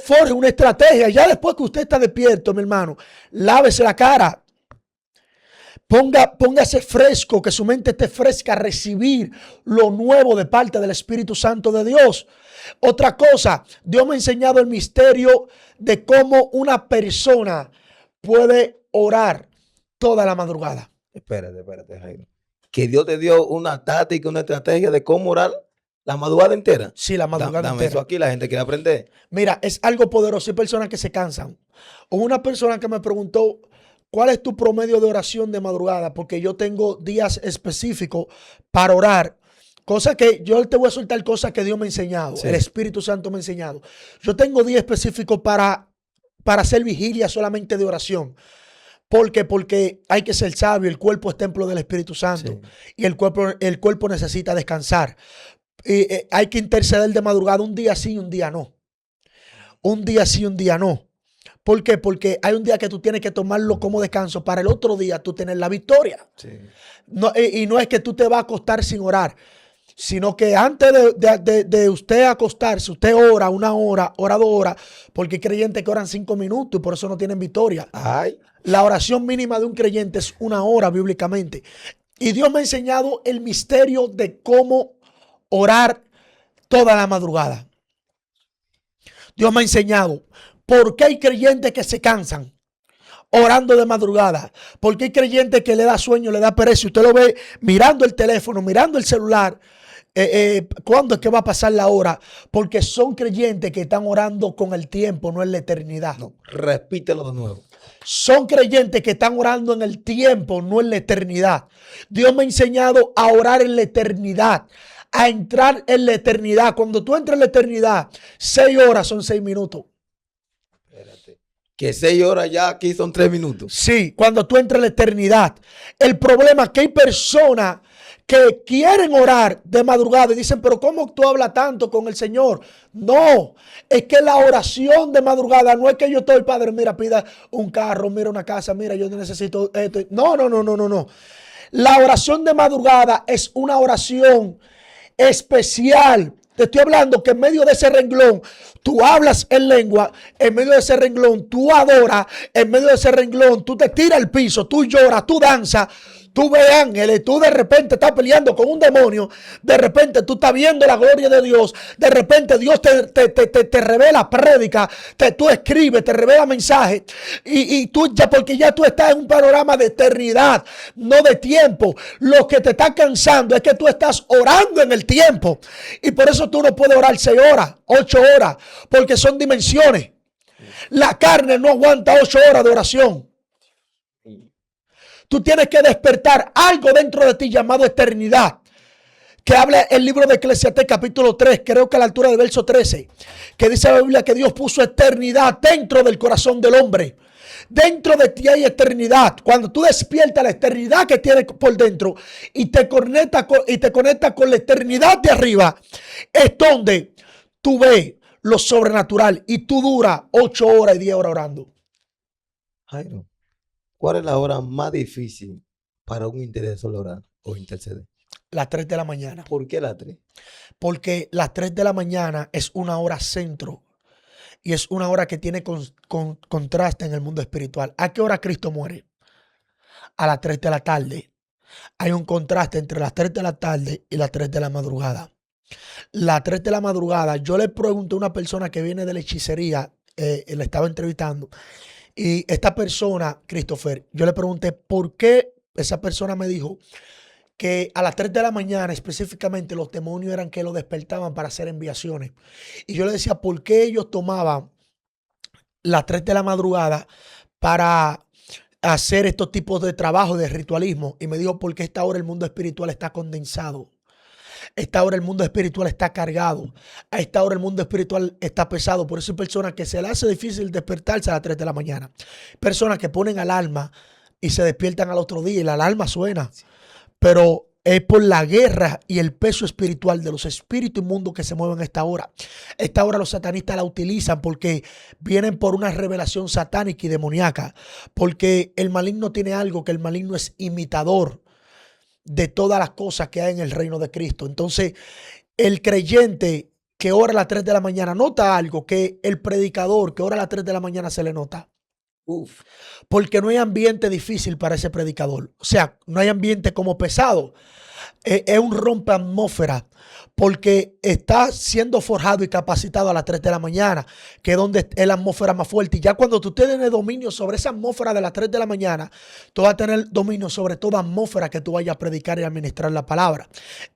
forje una estrategia. Ya después que usted está despierto, mi hermano, lávese la cara. Póngase fresco, que su mente esté fresca a recibir lo nuevo de parte del Espíritu Santo de Dios. Otra cosa, Dios me ha enseñado el misterio de cómo una persona puede orar toda la madrugada. Espérate, Jairo. Que Dios te dio una táctica, una estrategia de cómo orar la madrugada entera. Sí, la madrugada Dame entera. eso aquí, la gente quiere aprender. Mira, es algo poderoso. Hay personas que se cansan. Hubo una persona que me preguntó, ¿cuál es tu promedio de oración de madrugada? Porque yo tengo días específicos para orar. Cosa que yo te voy a soltar cosas que Dios me ha enseñado. Sí. El Espíritu Santo me ha enseñado. Yo tengo días específicos para hacer vigilia solamente de oración. ¿Por qué? Porque hay que ser sabio. El cuerpo es templo del Espíritu Santo. Sí. Y el cuerpo necesita descansar. Hay que interceder de madrugada un día sí y un día no. Un día sí y un día no. ¿Por qué? Porque hay un día que tú tienes que tomarlo como descanso para el otro día tú tener la victoria. Sí. No, y no es que tú te vas a acostar sin orar, sino que antes de usted acostarse, usted ora 1 hora, ora 2 horas, porque hay creyentes que oran 5 minutos y por eso no tienen victoria. Ay. La oración mínima de un creyente es 1 hora bíblicamente. Y Dios me ha enseñado el misterio de cómo orar toda la madrugada. Dios me ha enseñado por qué hay creyentes que se cansan orando de madrugada. ¿Por qué hay creyentes que le da sueño, le da pereza? Usted lo ve mirando el teléfono, mirando el celular. ¿Cuándo es que va a pasar la hora? Porque son creyentes que están orando con el tiempo, no en la eternidad. No, repítelo de nuevo. Son creyentes que están orando en el tiempo, no en la eternidad. Dios me ha enseñado a orar en la eternidad, a entrar en la eternidad. Cuando tú entras en la eternidad, 6 horas son 6 minutos. Espérate. Que 6 horas ya aquí son 3 minutos. Sí, cuando tú entras en la eternidad. El problema es que hay personas que quieren orar de madrugada y dicen, pero ¿cómo tú hablas tanto con el Señor? No, es que la oración de madrugada no es que yo estoy, Padre, mira, pida un carro, mira una casa, mira, yo necesito esto. No. La oración de madrugada es una oración especial. Te estoy hablando que en medio de ese renglón tú hablas en lengua, en medio de ese renglón tú adoras, en medio de ese renglón tú te tiras al piso, tú lloras, tú danzas, tú ves ángeles, tú de repente estás peleando con un demonio, de repente tú estás viendo la gloria de Dios, de repente Dios te revela prédica, tú escribes, te revela mensajes y tú ya, porque ya tú estás en un panorama de eternidad, no de tiempo. Lo que te está cansando es que tú estás orando en el tiempo y por eso tú no puedes orar 6 horas, 8 horas, porque son dimensiones. La carne no aguanta 8 horas de oración. Tú tienes que despertar algo dentro de ti llamado eternidad. Que habla el libro de Eclesiastés capítulo 3, creo que a la altura del verso 13. Que dice la Biblia que Dios puso eternidad dentro del corazón del hombre. Dentro de ti hay eternidad. Cuando tú despiertas la eternidad que tienes por dentro y te conectas con la eternidad de arriba, es donde tú ves lo sobrenatural y tú duras 8 horas y 10 horas orando. Jairo, ¿cuál es la hora más difícil para un intercesor orar o interceder? Las 3 de la mañana. ¿Por qué las 3? Porque las 3 de la mañana es una hora centro y es una hora que tiene contraste en el mundo espiritual. ¿A qué hora Cristo muere? A las 3 de la tarde. Hay un contraste entre las 3 de la tarde y las 3 de la madrugada. Las 3 de la madrugada, yo le pregunté a una persona que viene de la hechicería, le estaba entrevistando, y esta persona, Christopher, yo le pregunté por qué. Esa persona me dijo que a las 3 de la mañana específicamente los demonios eran que lo despertaban para hacer enviaciones. Y yo le decía, ¿por qué ellos tomaban las 3 de la madrugada para hacer estos tipos de trabajo, de ritualismo? Y me dijo, porque a esta hora el mundo espiritual está condensado. A esta hora el mundo espiritual está cargado. A esta hora el mundo espiritual está pesado. Por eso hay personas que se les hace difícil despertarse a las 3 de la mañana. Personas que ponen alarma y se despiertan al otro día y la alarma suena. Pero es por la guerra y el peso espiritual de los espíritus inmundos que se mueven a esta hora. Esta hora los satanistas la utilizan porque vienen por una revelación satánica y demoníaca. Porque el maligno tiene algo, que el maligno es imitador de todas las cosas que hay en el reino de Cristo. Entonces, el creyente que ora a las 3 de la mañana nota algo que el predicador que ora a las 3 de la mañana se le nota. Uf. Porque no hay ambiente difícil para ese predicador. O sea, no hay ambiente como pesado. Es un rompe atmósfera. Porque está siendo forjado y capacitado a las 3 de la mañana, que es donde es la atmósfera más fuerte. Y ya cuando tú tienes dominio sobre esa atmósfera de las 3 de la mañana, tú vas a tener dominio sobre toda atmósfera que tú vayas a predicar y administrar la palabra.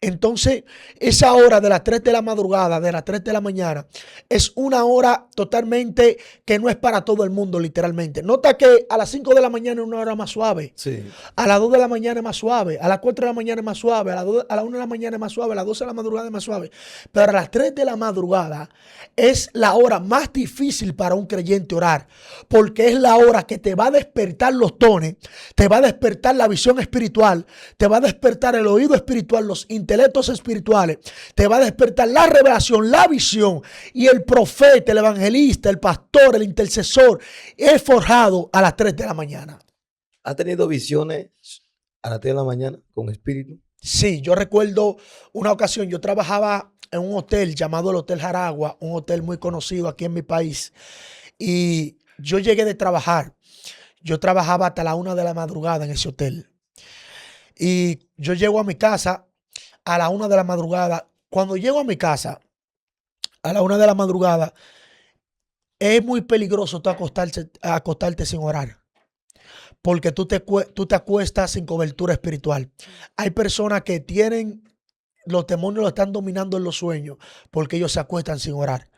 Entonces, esa hora de las 3 de la madrugada, de las 3 de la mañana, es una hora totalmente que no es para todo el mundo, literalmente. Nota que a las 5 de la mañana es una hora más suave. Sí. A las 2 de la mañana es más suave. A las 4 de la mañana es más suave. A la 1 de la mañana es más suave. A las 12 de la madrugada es más suave. Pero a las 3 de la madrugada es la hora más difícil para un creyente orar, porque es la hora que te va a despertar los dones, te va a despertar la visión espiritual, te va a despertar el oído espiritual, los intelectos espirituales, te va a despertar la revelación, la visión, y el profeta, el evangelista, el pastor, el intercesor es forjado a las 3 de la mañana. ¿Has tenido visiones a las 3 de la mañana con espíritu? Sí, yo recuerdo una ocasión, yo trabajaba en un hotel llamado el Hotel Jaragua, un hotel muy conocido aquí en mi país. Y yo llegué de trabajar. Yo trabajaba hasta la 1 de la madrugada en ese hotel. Y yo llego a mi casa a la 1 de la madrugada. Cuando llego a mi casa a la 1 de la madrugada, es muy peligroso tú acostarte sin orar. Porque tú te acuestas sin cobertura espiritual. Hay personas que los demonios lo están dominando en los sueños porque ellos se acuestan sin orar.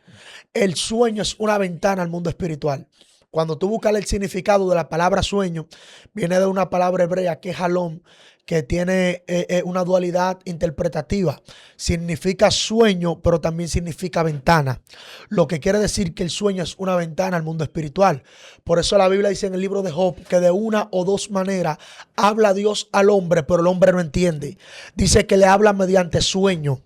El sueño es una ventana al mundo espiritual. Cuando tú buscas el significado de la palabra sueño, viene de una palabra hebrea que es halom, que tiene una dualidad interpretativa. Significa sueño, pero también significa ventana. Lo que quiere decir que el sueño es una ventana al mundo espiritual. Por eso la Biblia dice en el libro de Job que de una o dos maneras habla Dios al hombre, pero el hombre no entiende. Dice que le habla mediante sueño,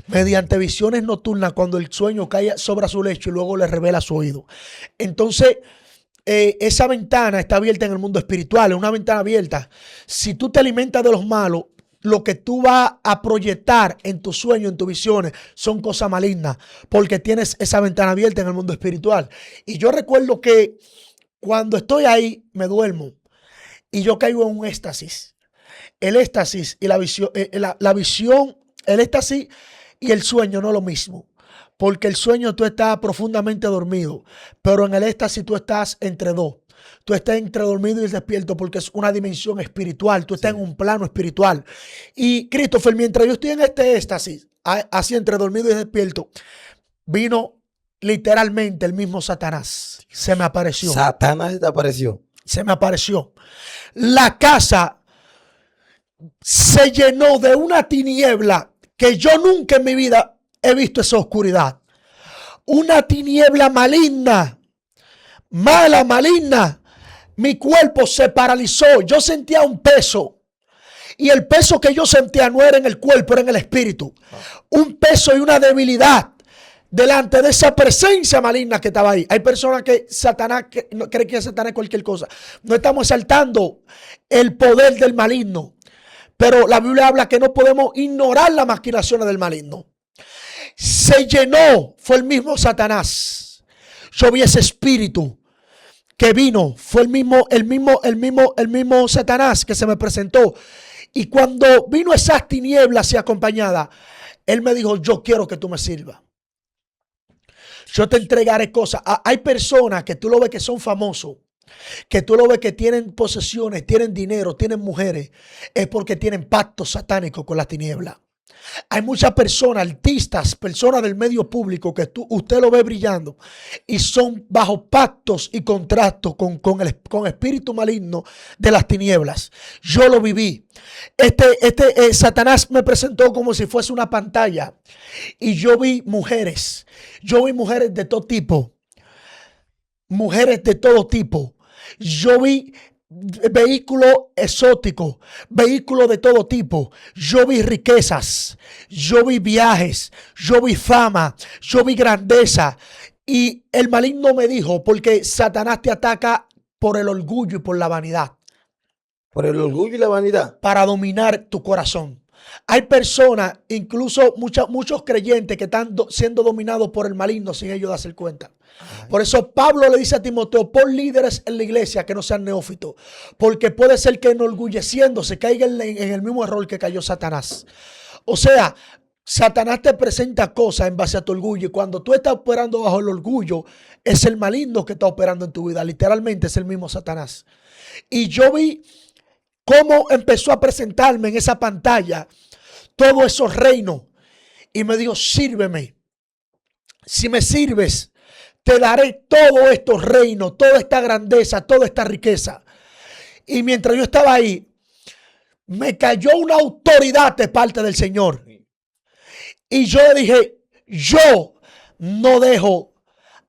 mediante visiones nocturnas, cuando el sueño cae sobre su lecho y luego le revela su oído. Entonces, esa ventana está abierta en el mundo espiritual, es una ventana abierta. Si tú te alimentas de los malos, lo que tú vas a proyectar en tus sueños, en tus visiones, son cosas malignas, porque tienes esa ventana abierta en el mundo espiritual. Y yo recuerdo que cuando estoy ahí, me duermo y yo caigo en un éxtasis. El éxtasis y la visión, el éxtasis y el sueño no es lo mismo. Porque el sueño tú estás profundamente dormido, pero en el éxtasis tú estás entre dos. Tú estás entre dormido y despierto porque es una dimensión espiritual. Tú estás en un plano espiritual. Y Christopher, mientras yo estoy en este éxtasis, así entre dormido y despierto, vino literalmente el mismo Satanás. Se me apareció. Satanás te apareció. Se me apareció. La casa se llenó de una tiniebla que yo nunca en mi vida he visto esa oscuridad. Una tiniebla maligna, mala, maligna. Mi cuerpo se paralizó. Yo sentía un peso. Y el peso que yo sentía no era en el cuerpo, era en el espíritu. Un peso y una debilidad delante de esa presencia maligna que estaba ahí. Hay personas que Satanás creen que Satanás es cualquier cosa. No estamos exaltando el poder del maligno. Pero la Biblia habla que no podemos ignorar las maquinaciones del maligno. Se llenó, fue el mismo Satanás. Yo vi ese espíritu que vino, fue el mismo Satanás que se me presentó. Y cuando vino esas tinieblas y acompañada, él me dijo, yo quiero que tú me sirvas. Yo te entregaré cosas. Hay personas que tú lo ves que son famosos, que tú lo ves que tienen posesiones, tienen dinero, tienen mujeres, es porque tienen pactos satánicos con las tinieblas. Hay muchas personas, artistas, personas del medio público que usted lo ve brillando y son bajo pactos y contratos con espíritu maligno de las tinieblas. Yo lo viví. Satanás me presentó como si fuese una pantalla y yo vi mujeres de todo tipo, mujeres de todo tipo. Yo vi vehículos exóticos, vehículos de todo tipo. Yo vi riquezas, yo vi viajes, yo vi fama, yo vi grandeza. Y el maligno me dijo, porque Satanás te ataca por el orgullo y por la vanidad. Por el orgullo y la vanidad. Para dominar tu corazón. Hay personas, incluso muchos creyentes que están siendo dominados por el maligno sin ellos darse cuenta. Por eso Pablo le dice a Timoteo, pon líderes en la iglesia que no sean neófitos, porque puede ser que enorgulleciéndose caiga en el mismo error que cayó Satanás. O sea, Satanás te presenta cosas en base a tu orgullo y cuando tú estás operando bajo el orgullo, es el maligno que está operando en tu vida. Literalmente es el mismo Satanás. Y yo vi cómo empezó a presentarme en esa pantalla todos esos reinos y me dijo, sírveme. Si me sirves, te daré todos estos reinos, toda esta grandeza, toda esta riqueza. Y mientras yo estaba ahí, me cayó una autoridad de parte del Señor. Y yo le dije, yo no dejo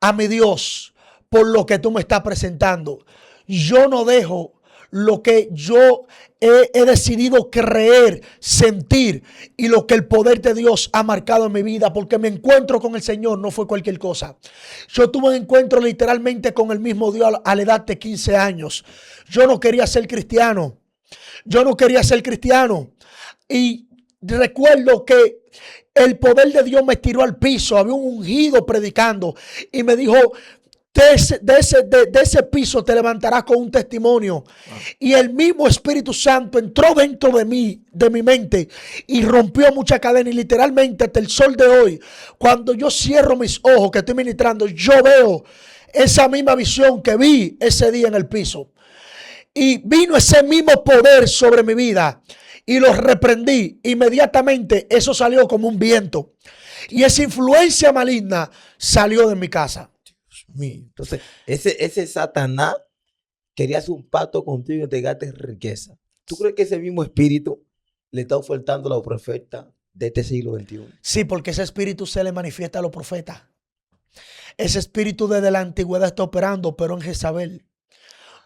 a mi Dios por lo que tú me estás presentando. Yo no dejo lo que yo he decidido creer, sentir y lo que el poder de Dios ha marcado en mi vida, porque mi encuentro con el Señor no fue cualquier cosa. Yo tuve un encuentro literalmente con el mismo Dios a la edad de 15 años. Yo no quería ser cristiano. Y recuerdo que el poder de Dios me tiró al piso. Había un ungido predicando y me dijo, de ese piso te levantarás con un testimonio. Y el mismo Espíritu Santo entró dentro de mí, de mi mente, y rompió mucha cadena. Y literalmente hasta el sol de hoy, cuando yo cierro mis ojos que estoy ministrando, yo veo esa misma visión que vi ese día en el piso. Y vino ese mismo poder sobre mi vida y lo reprendí. Inmediatamente eso salió como un viento. Y esa influencia maligna salió de mi casa. Entonces, ese Satanás quería hacer un pacto contigo y entregarte riqueza. ¿Tú crees que ese mismo espíritu le está ofertando a los profetas de este siglo XXI? Sí, porque ese espíritu se le manifiesta a los profetas. Ese espíritu desde la antigüedad está operando, operó en Jezabel,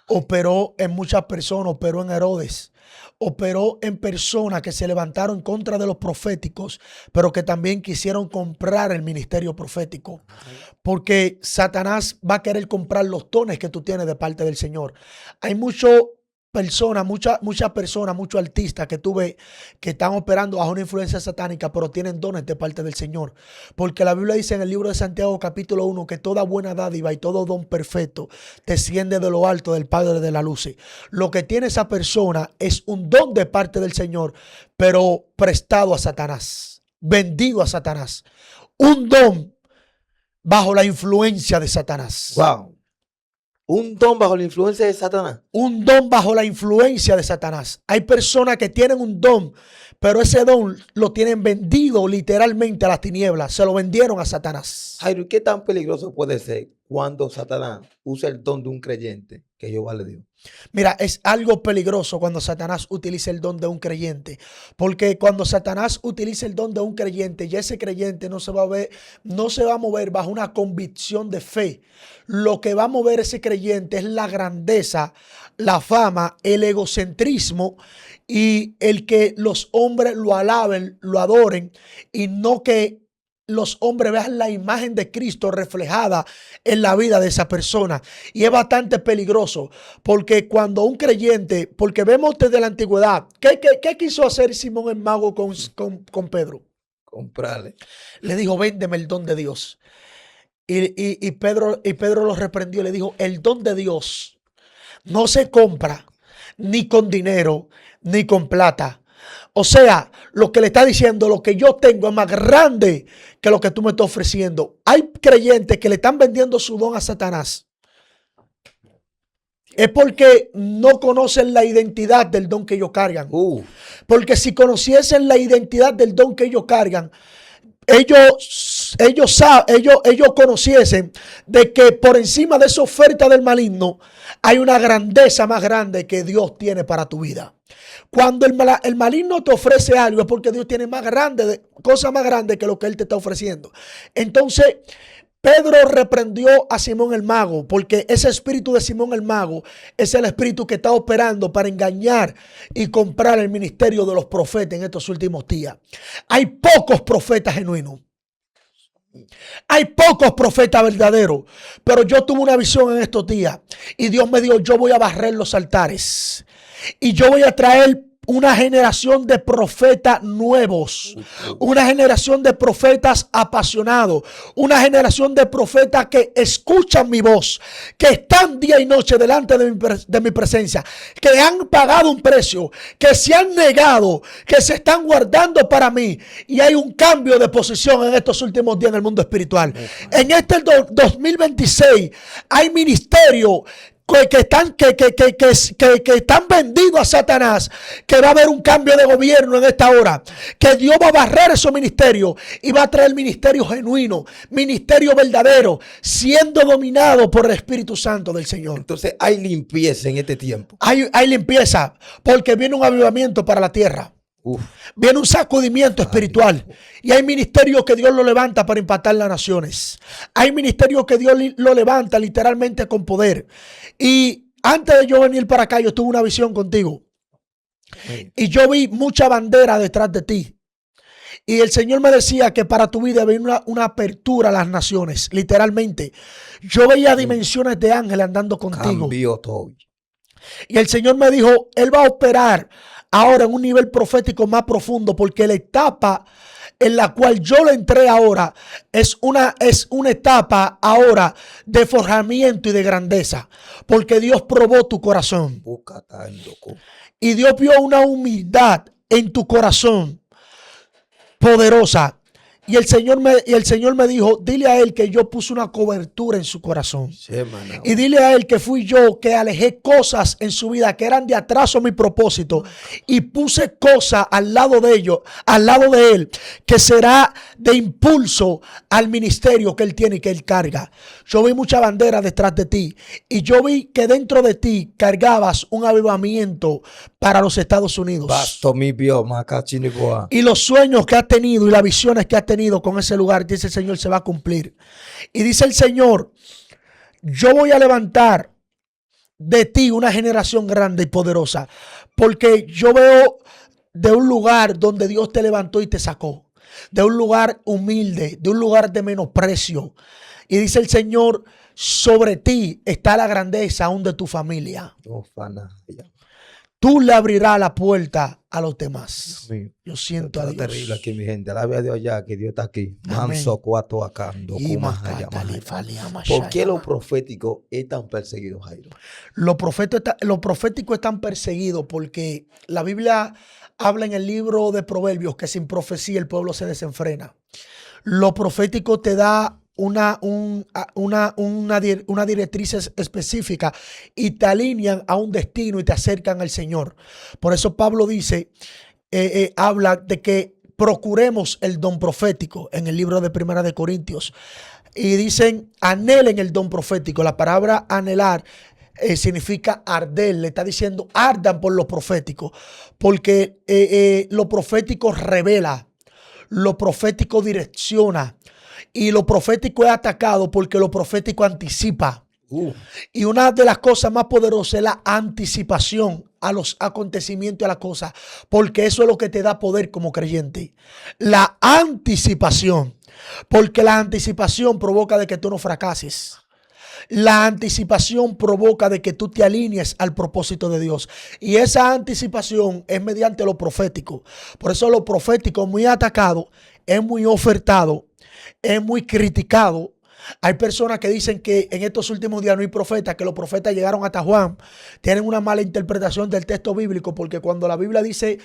operó en muchas personas, operó en Herodes, operó en personas que se levantaron en contra de los proféticos, pero que también quisieron comprar el ministerio profético. Porque Satanás va a querer comprar los dones que tú tienes de parte del Señor. Hay muchas personas, muchos artistas que tú ves que están operando bajo una influencia satánica, pero tienen dones de parte del Señor. Porque la Biblia dice en el libro de Santiago capítulo 1 que toda buena dádiva y todo don perfecto desciende de lo alto del Padre de la luz. Lo que tiene esa persona es un don de parte del Señor, pero prestado a Satanás, vendido a Satanás. Un don bajo la influencia de Satanás. Wow. Un don bajo la influencia de Satanás. Un don bajo la influencia de Satanás. Hay personas que tienen un don, pero ese don lo tienen vendido literalmente a las tinieblas. Se lo vendieron a Satanás. Jairo, ¿qué tan peligroso puede ser cuando Satanás usa el don de un creyente que Jehová le dio? Mira, es algo peligroso cuando Satanás utiliza el don de un creyente, porque cuando Satanás utiliza el don de un creyente, ya ese creyente no se va a mover bajo una convicción de fe. Lo que va a mover ese creyente es la grandeza, la fama, el egocentrismo y el que los hombres lo alaben, lo adoren y no que los hombres vean la imagen de Cristo reflejada en la vida de esa persona. Y es bastante peligroso porque cuando un creyente, porque vemos desde la antigüedad, ¿qué quiso hacer Simón el mago con Pedro? Comprarle. Le dijo, véndeme el don de Dios. Y Pedro lo reprendió y le dijo, el don de Dios no se compra ni con dinero ni con plata. O sea, lo que le está diciendo, lo que yo tengo es más grande que lo que tú me estás ofreciendo. Hay creyentes que le están vendiendo su don a Satanás. Es porque no conocen la identidad del don que ellos cargan. Porque si conociesen la identidad del don que ellos cargan, ellos conociesen de que por encima de esa oferta del maligno hay una grandeza más grande que Dios tiene para tu vida. Cuando el maligno te ofrece algo es porque Dios tiene cosas más grandes que lo que él te está ofreciendo. Entonces, Pedro reprendió a Simón el mago, porque ese espíritu de Simón el mago es el espíritu que está operando para engañar y comprar el ministerio de los profetas en estos últimos días. Hay pocos profetas genuinos. Hay pocos profetas verdaderos, pero yo tuve una visión en estos días y Dios me dijo, yo voy a barrer los altares y yo voy a traer una generación de profetas nuevos, una generación de profetas apasionados, una generación de profetas que escuchan mi voz, que están día y noche delante de mi presencia, que han pagado un precio, que se han negado, que se están guardando para mí. Y hay un cambio de posición en estos últimos días en el mundo espiritual. En este 2026 hay ministerios que están vendidos a Satanás, que va a haber un cambio de gobierno en esta hora, que Dios va a barrer esos ministerios y va a traer ministerio genuino, ministerio verdadero, siendo dominado por el Espíritu Santo del Señor. Entonces hay limpieza en este tiempo. Hay limpieza, porque viene un avivamiento para la tierra. Viene un sacudimiento espiritual y hay ministerios que Dios lo levanta para impactar las naciones. Hay ministerios que Dios lo levanta literalmente con poder. Y antes de yo venir para acá, yo tuve una visión contigo y yo vi mucha bandera detrás de ti. Y el Señor me decía que para tu vida había una apertura a las naciones, literalmente. Yo veía dimensiones de ángeles andando contigo. Cambió todo. Y el Señor me dijo, Él va a operar ahora en un nivel profético más profundo, porque la etapa en la cual yo le entré ahora es una etapa ahora de forjamiento y de grandeza, porque Dios probó tu corazón y Dios vio una humildad en tu corazón poderosa. Y el Señor me dijo, dile a él que yo puse una cobertura en su corazón. Y dile a él que fui yo que alejé cosas en su vida que eran de atraso a mi propósito. Y puse cosas al lado de ellos, al lado de él, que será de impulso al ministerio que él tiene y que él carga. Yo vi mucha bandera detrás de ti. Y yo vi que dentro de ti cargabas un avivamiento para los Estados Unidos. Y los sueños que has tenido y las visiones que has tenido con ese lugar, dice el Señor, se va a cumplir. Y dice el Señor, yo voy a levantar de ti una generación grande y poderosa, porque yo veo de un lugar donde Dios te levantó y te sacó, de un lugar humilde, de un lugar de menosprecio. Y dice el Señor, sobre ti está la grandeza aún de tu familia. Tú le abrirás la puerta a los demás. Yo siento a Dios. Terrible aquí, mi gente. La vida de Dios ya, que Dios está aquí. ¿Por qué lo profético es tan perseguido, Jairo? Lo profético es tan perseguido porque la Biblia habla en el libro de Proverbios que sin profecía el pueblo se desenfrena. Lo profético te da una directriz específica y te alinean a un destino y te acercan al Señor. Por eso Pablo dice, habla de que procuremos el don profético en el libro de Primera de Corintios. Y dicen, anhelen el don profético. La palabra anhelar significa arder. Le está diciendo, ardan por lo profético. Porque lo profético revela, lo profético direcciona. Y lo profético es atacado porque lo profético anticipa. Y una de las cosas más poderosas es la anticipación a los acontecimientos y a las cosas, porque eso es lo que te da poder como creyente. La anticipación, porque la anticipación provoca de que tú no fracases. La anticipación provoca de que tú te alinees al propósito de Dios. Y esa anticipación es mediante lo profético. Por eso lo profético es muy atacado, es muy ofertado, es muy criticado, Hay personas que dicen que en estos últimos días no hay profetas, que los profetas llegaron hasta Juan. Tienen una mala interpretación del texto bíblico, porque cuando la Biblia dice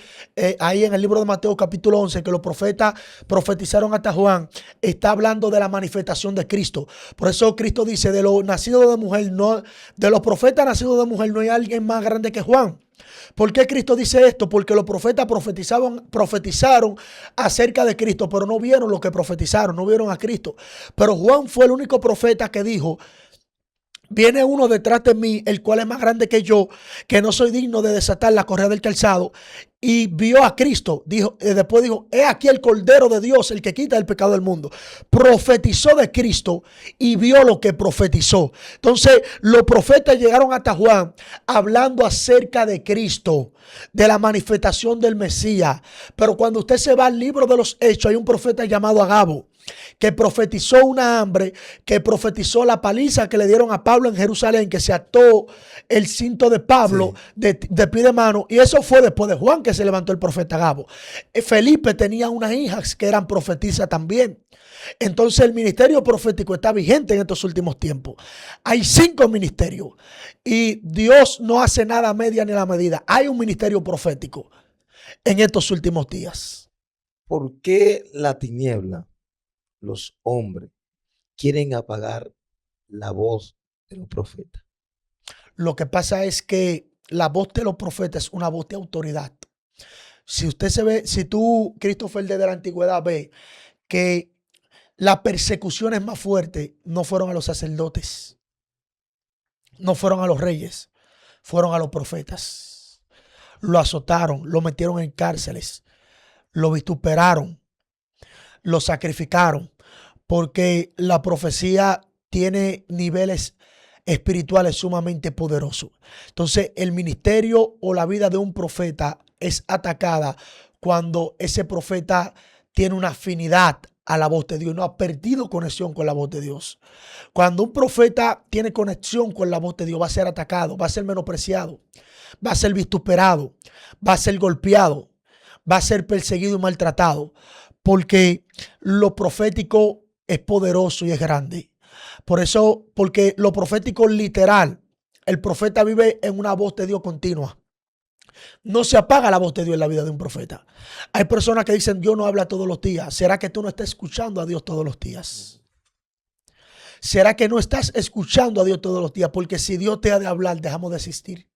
ahí en el libro de Mateo capítulo 11 que los profetas profetizaron hasta Juan, está hablando de la manifestación de Cristo. Por eso Cristo dice, de los nacidos de mujer, no, de los profetas nacidos de mujer no hay alguien más grande que Juan. ¿Por qué Cristo dice esto? Porque los profetas profetizaron acerca de Cristo, pero no vieron lo que profetizaron, no vieron a Cristo. Pero Juan fue el único profeta que dijo, viene uno detrás de mí, el cual es más grande que yo, que no soy digno de desatar la correa del calzado. Y vio a Cristo. Después dijo, he aquí el Cordero de Dios, el que quita el pecado del mundo. Profetizó de Cristo y vio lo que profetizó. Entonces, los profetas llegaron hasta Juan hablando acerca de Cristo, de la manifestación del Mesías. Pero cuando usted se va al libro de los Hechos, hay un profeta llamado Agabo, que profetizó una hambre, que profetizó la paliza que le dieron a Pablo en Jerusalén, que se ató el cinto de Pablo de pie de mano. Y eso fue después de Juan que se levantó el profeta Agabo. Felipe tenía unas hijas que eran profetisas también. Entonces el ministerio profético está vigente en estos últimos tiempos. Hay 5 ministerios y Dios no hace nada a media ni a la medida. Hay un ministerio profético en estos últimos días. ¿Por qué la tiniebla, los hombres, quieren apagar la voz de los profetas? Lo que pasa es que la voz de los profetas es una voz de autoridad. Si usted se ve, si tú, Christopher, desde la antigüedad ve que las persecuciones más fuertes no fueron a los sacerdotes, no fueron a los reyes, fueron a los profetas. Lo azotaron, lo metieron en cárceles, lo vituperaron, lo sacrificaron, porque la profecía tiene niveles espirituales sumamente poderosos. Entonces, el ministerio o la vida de un profeta es atacada cuando ese profeta tiene una afinidad a la voz de Dios, no ha perdido conexión con la voz de Dios. Cuando un profeta tiene conexión con la voz de Dios, va a ser atacado, va a ser menospreciado, va a ser vituperado, va a ser golpeado, va a ser perseguido y maltratado, porque lo profético es poderoso y es grande. Por eso, porque lo profético literal, el profeta vive en una voz de Dios continua. No se apaga la voz de Dios en la vida de un profeta. Hay personas que dicen, Dios no habla todos los días. ¿Será que tú no estás escuchando a Dios todos los días? ¿Será que no estás escuchando a Dios todos los días? Porque si Dios te ha de hablar, dejamos de existir.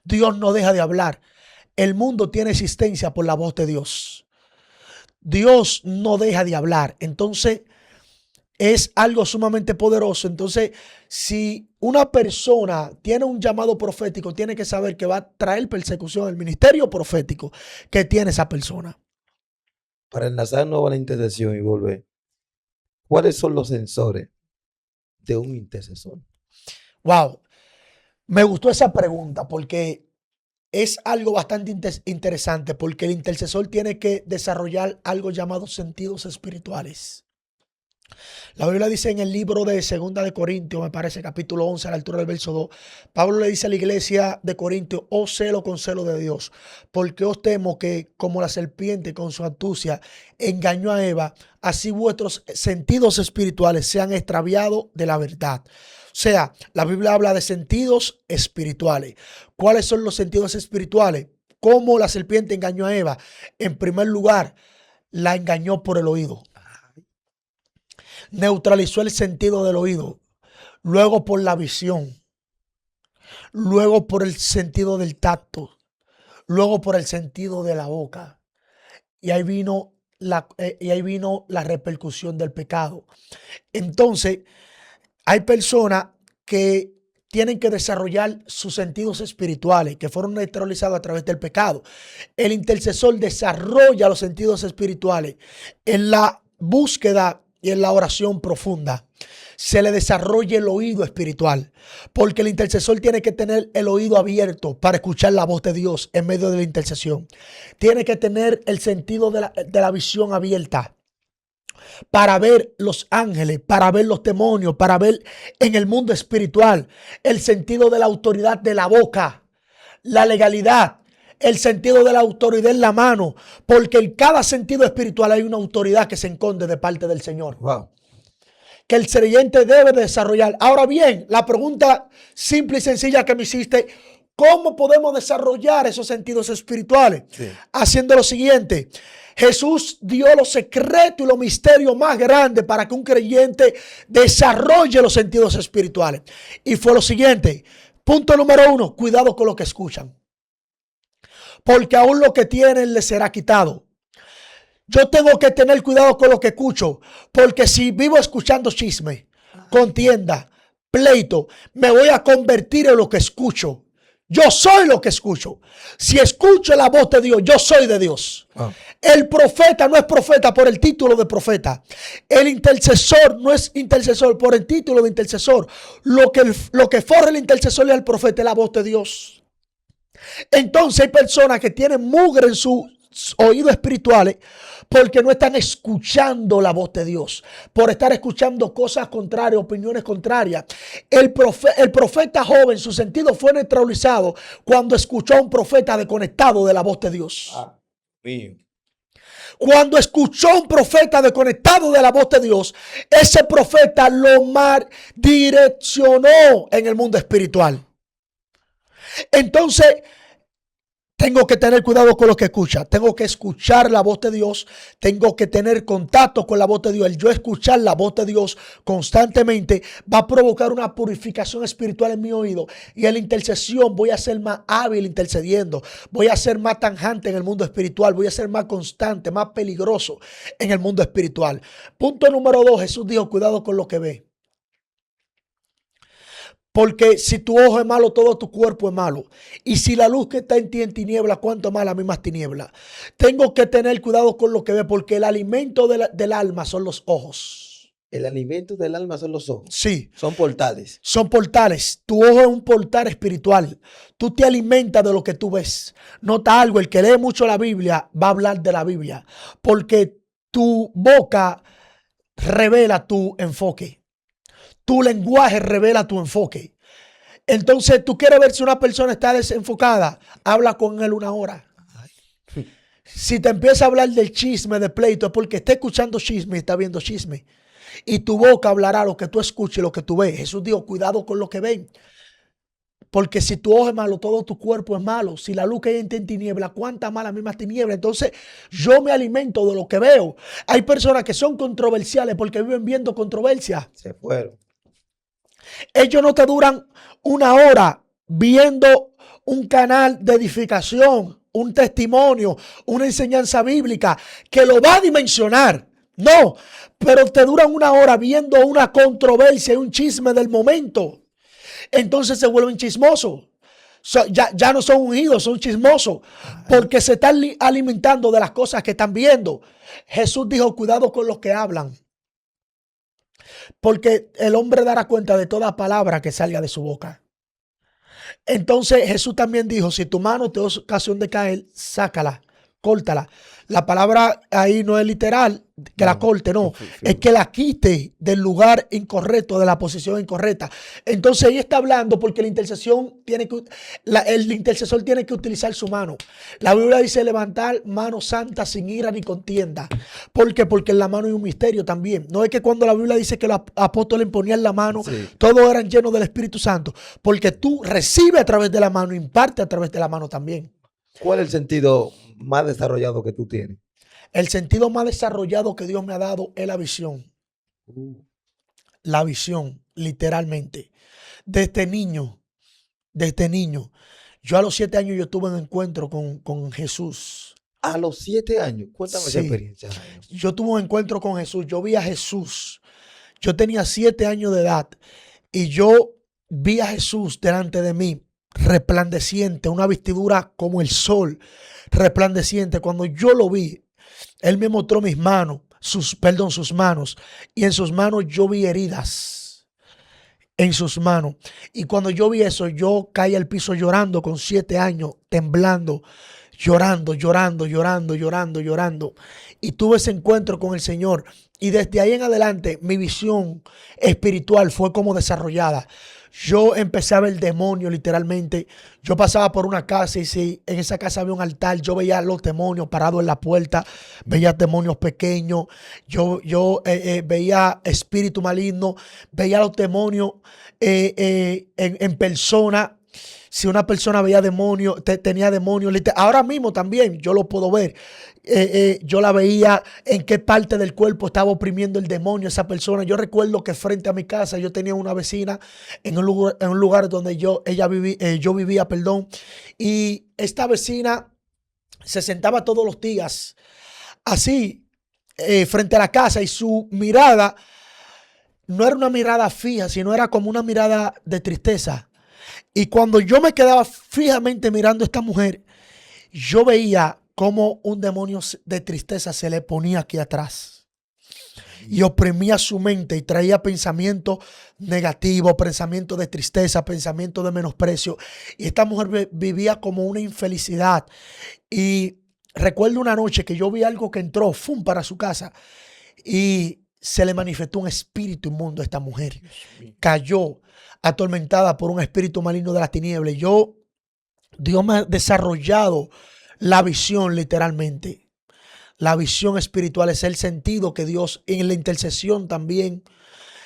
Dios no deja de hablar. El mundo tiene existencia por la voz de Dios. Dios no deja de hablar. Entonces, es algo sumamente poderoso. Entonces, si una persona tiene un llamado profético, tiene que saber que va a traer persecución al ministerio profético que tiene esa persona. Para enlazarnos a la intercesión y volver, ¿cuáles son los sensores de un intercesor? Wow, me gustó esa pregunta porque es algo bastante interesante, porque el intercesor tiene que desarrollar algo llamado sentidos espirituales. La Biblia dice en el libro de 2 de Corintios, me parece, capítulo 11, a la altura del verso 2, Pablo le dice a la iglesia de Corintios, os celo con celo de Dios, porque os temo que como la serpiente con su astucia engañó a Eva, así vuestros sentidos espirituales sean extraviados de la verdad. O sea, la Biblia habla de sentidos espirituales. ¿Cuáles son los sentidos espirituales? ¿Cómo la serpiente engañó a Eva? En primer lugar, la engañó por el oído. Neutralizó el sentido del oído, luego por la visión, luego por el sentido del tacto, luego por el sentido de la boca. Y ahí vino la repercusión del pecado. Entonces, hay personas que tienen que desarrollar sus sentidos espirituales que fueron neutralizados a través del pecado. El intercesor desarrolla los sentidos espirituales en la búsqueda y en la oración profunda. Se le desarrolla el oído espiritual, porque el intercesor tiene que tener el oído abierto para escuchar la voz de Dios en medio de la intercesión. Tiene que tener el sentido de la visión abierta para ver los ángeles, para ver los demonios, para ver en el mundo espiritual. El sentido de la autoridad de la boca, la legalidad, el sentido de la autoridad en la mano, porque en cada sentido espiritual hay una autoridad que se esconde de parte del Señor. Wow. que el creyente debe desarrollar. Ahora bien, la pregunta simple y sencilla que me hiciste, ¿cómo podemos desarrollar esos sentidos espirituales? Sí. Haciendo lo siguiente. Jesús dio los secretos y los misterios más grandes para que un creyente desarrolle los sentidos espirituales. Y fue lo siguiente. Punto número 1, cuidado con lo que escuchan. Porque aún lo que tienen les será quitado. Yo tengo que tener cuidado con lo que escucho, porque si vivo escuchando chisme, contienda, pleito, me voy a convertir en lo que escucho. Yo soy lo que escucho. Si escucho la voz de Dios, yo soy de Dios. El profeta no es profeta por el título de profeta. El intercesor no es intercesor por el título de intercesor. Lo que forja el intercesor y el profeta es la voz de Dios. Entonces hay personas que tienen mugre en sus oídos espirituales porque no están escuchando la voz de Dios, por estar escuchando cosas contrarias, opiniones contrarias. El profeta joven, su sentido fue neutralizado cuando escuchó a un profeta desconectado de la voz de Dios. Mío. Cuando escuchó a un profeta desconectado de la voz de Dios, ese profeta lo mal direccionó en el mundo espiritual. Entonces, tengo que tener cuidado con lo que escucha. Tengo que escuchar la voz de Dios. Tengo que tener contacto con la voz de Dios. El yo escuchar la voz de Dios constantemente va a provocar una purificación espiritual en mi oído. Y en la intercesión voy a ser más hábil intercediendo. Voy a ser más tanjante en el mundo espiritual. Voy a ser más constante, más peligroso en el mundo espiritual. Punto número 2. Jesús dijo, cuidado con lo que ve. Porque si tu ojo es malo, todo tu cuerpo es malo. Y si la luz que está en ti en tiniebla, cuánto más la misma tiniebla. Tengo que tener cuidado con lo que ve, porque el alimento del alma son los ojos. El alimento del alma son los ojos. Sí. Son portales. Son portales. Tu ojo es un portal espiritual. Tú te alimentas de lo que tú ves. Nota algo, el que lee mucho la Biblia va a hablar de la Biblia. Porque tu boca revela tu enfoque. Tu lenguaje revela tu enfoque. Entonces, tú quieres ver si una persona está desenfocada, habla con él 1 hora. Si te empieza a hablar del chisme, de pleito, es porque está escuchando chisme y está viendo chisme. Y tu boca hablará lo que tú escuches y lo que tú ves. Jesús dijo, cuidado con lo que ven. Porque si tu ojo es malo, todo tu cuerpo es malo. Si la luz que hay en ti en tiniebla, cuánta más la misma tiniebla. Entonces, yo me alimento de lo que veo. Hay personas que son controversiales porque viven viendo controversias. Se fueron. Ellos no te duran 1 hora viendo un canal de edificación, un testimonio, una enseñanza bíblica que lo va a dimensionar. No, pero te duran 1 hora viendo una controversia y un chisme del momento. Entonces se vuelven chismosos. Ya no son ungidos, son chismosos. Porque se están alimentando de las cosas que están viendo. Jesús dijo, cuidado con los que hablan. Porque el hombre dará cuenta de toda palabra que salga de su boca. Entonces Jesús también dijo, si tu mano te da ocasión de caer, sácala, córtala. La palabra ahí no es literal, que la corte, no. Es que la quite del lugar incorrecto, de la posición incorrecta. Entonces ahí está hablando porque la intercesión el intercesor tiene que utilizar su mano. La Biblia dice levantar mano santa sin ira ni contienda. ¿Por qué? Porque en la mano hay un misterio también. No es que cuando la Biblia dice que los apóstoles ponían la mano, todos eran llenos del Espíritu Santo. Porque tú recibes a través de la mano, imparte a través de la mano también. ¿Cuál es el sentido más desarrollado que tú tienes? El sentido más desarrollado que Dios me ha dado es la visión. La visión, literalmente. Desde niño, yo a los 7 años yo tuve un encuentro con Jesús. A los 7 años, cuéntame esa experiencia. Yo tuve un encuentro con Jesús, yo vi a Jesús. Yo tenía 7 años de edad y yo vi a Jesús delante de mí, resplandeciente, una vestidura como el sol, resplandeciente. Cuando yo lo vi, Él me mostró mis manos, sus manos, y en sus manos yo vi heridas, en sus manos. Y cuando yo vi eso, yo caí al piso llorando con 7 años, temblando. llorando, llorando, llorando, llorando, llorando. Y tuve ese encuentro con el Señor. Y desde ahí en adelante mi visión espiritual fue como desarrollada. Yo empecé a ver el demonio literalmente. Yo pasaba por una casa y si en esa casa había un altar, yo veía a los demonios parados en la puerta, veía demonios pequeños, yo veía espíritu maligno, veía a los demonios en persona. Si una persona veía demonios, tenía demonios, ahora mismo también yo lo puedo ver. Yo la veía en qué parte del cuerpo estaba oprimiendo el demonio esa persona. Yo recuerdo que frente a mi casa yo tenía una vecina en un lugar donde yo vivía, perdón, y esta vecina se sentaba todos los días así frente a la casa y su mirada no era una mirada fija, sino era como una mirada de tristeza. Y cuando yo me quedaba fijamente mirando a esta mujer, yo veía cómo un demonio de tristeza se le ponía aquí atrás y oprimía su mente y traía pensamientos negativos, pensamientos de tristeza, pensamientos de menosprecio. Y esta mujer vivía como una infelicidad. Y recuerdo una noche que yo vi algo que entró, ¡fum!, para su casa y se le manifestó un espíritu inmundo a esta mujer. Cayó atormentada por un espíritu maligno de las tinieblas. Dios me ha desarrollado la visión literalmente. La visión espiritual es el sentido que Dios en la intercesión también.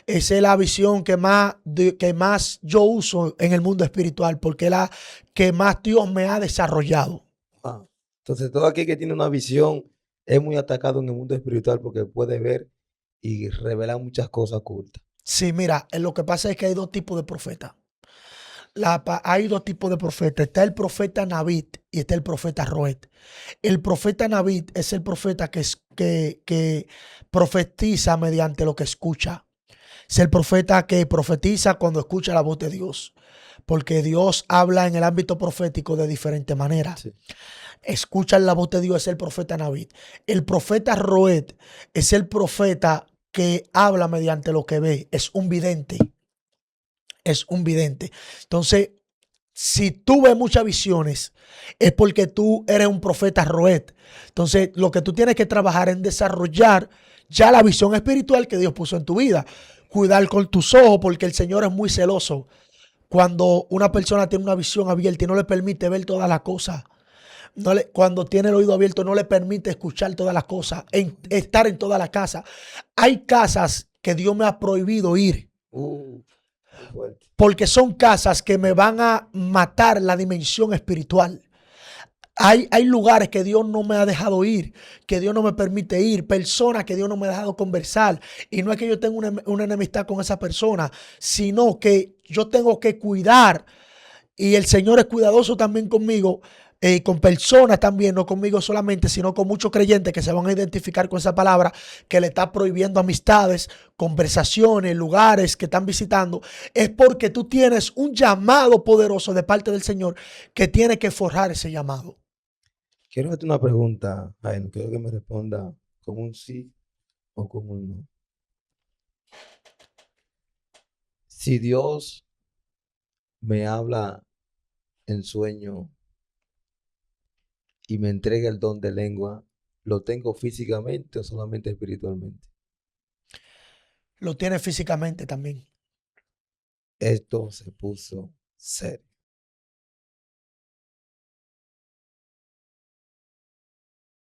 Esa es la visión que más yo uso en el mundo espiritual porque es la que más Dios me ha desarrollado. Ah, entonces, todo aquel que tiene una visión es muy atacado en el mundo espiritual porque puede ver y revelar muchas cosas ocultas. Sí, mira, lo que pasa es que hay dos tipos de profetas. Hay dos tipos de profetas. Está el profeta Navid y está el profeta Roet. El profeta Navid es el profeta que profetiza mediante lo que escucha. Es el profeta que profetiza cuando escucha la voz de Dios. Porque Dios habla en el ámbito profético de diferentes maneras. Sí. Escuchan la voz de Dios, es el profeta Navid. El profeta Roet es el profeta que habla mediante lo que ve. Es un vidente. Es un vidente. Entonces, si tú ves muchas visiones, es porque tú eres un profeta Roet. Entonces, lo que tú tienes que trabajar en desarrollar ya la visión espiritual que Dios puso en tu vida. Cuidar con tus ojos, porque el Señor es muy celoso. Cuando una persona tiene una visión abierta y no le permite ver todas las cosas, cuando tiene el oído abierto, no le permite escuchar todas las cosas, estar en toda la casa. Hay casas que Dios me ha prohibido ir Muy fuerte. porque son casas que me van a matar la dimensión espiritual. Hay lugares que Dios no me ha dejado ir, que Dios no me permite ir, personas que Dios no me ha dejado conversar. Y no es que yo tenga una enemistad con esa persona, sino que yo tengo que cuidar. Y el Señor es cuidadoso también conmigo, con personas también, no conmigo solamente, sino con muchos creyentes que se van a identificar con esa palabra, que le está prohibiendo amistades, conversaciones, lugares que están visitando. Es porque tú tienes un llamado poderoso de parte del Señor que tiene que forjar ese llamado. Quiero hacerte una pregunta, Jaime. Quiero que me responda con un sí o con un no. Si Dios me habla en sueño y me entrega el don de lengua, ¿lo tengo físicamente o solamente espiritualmente? Lo tiene físicamente también. Esto se puso serio.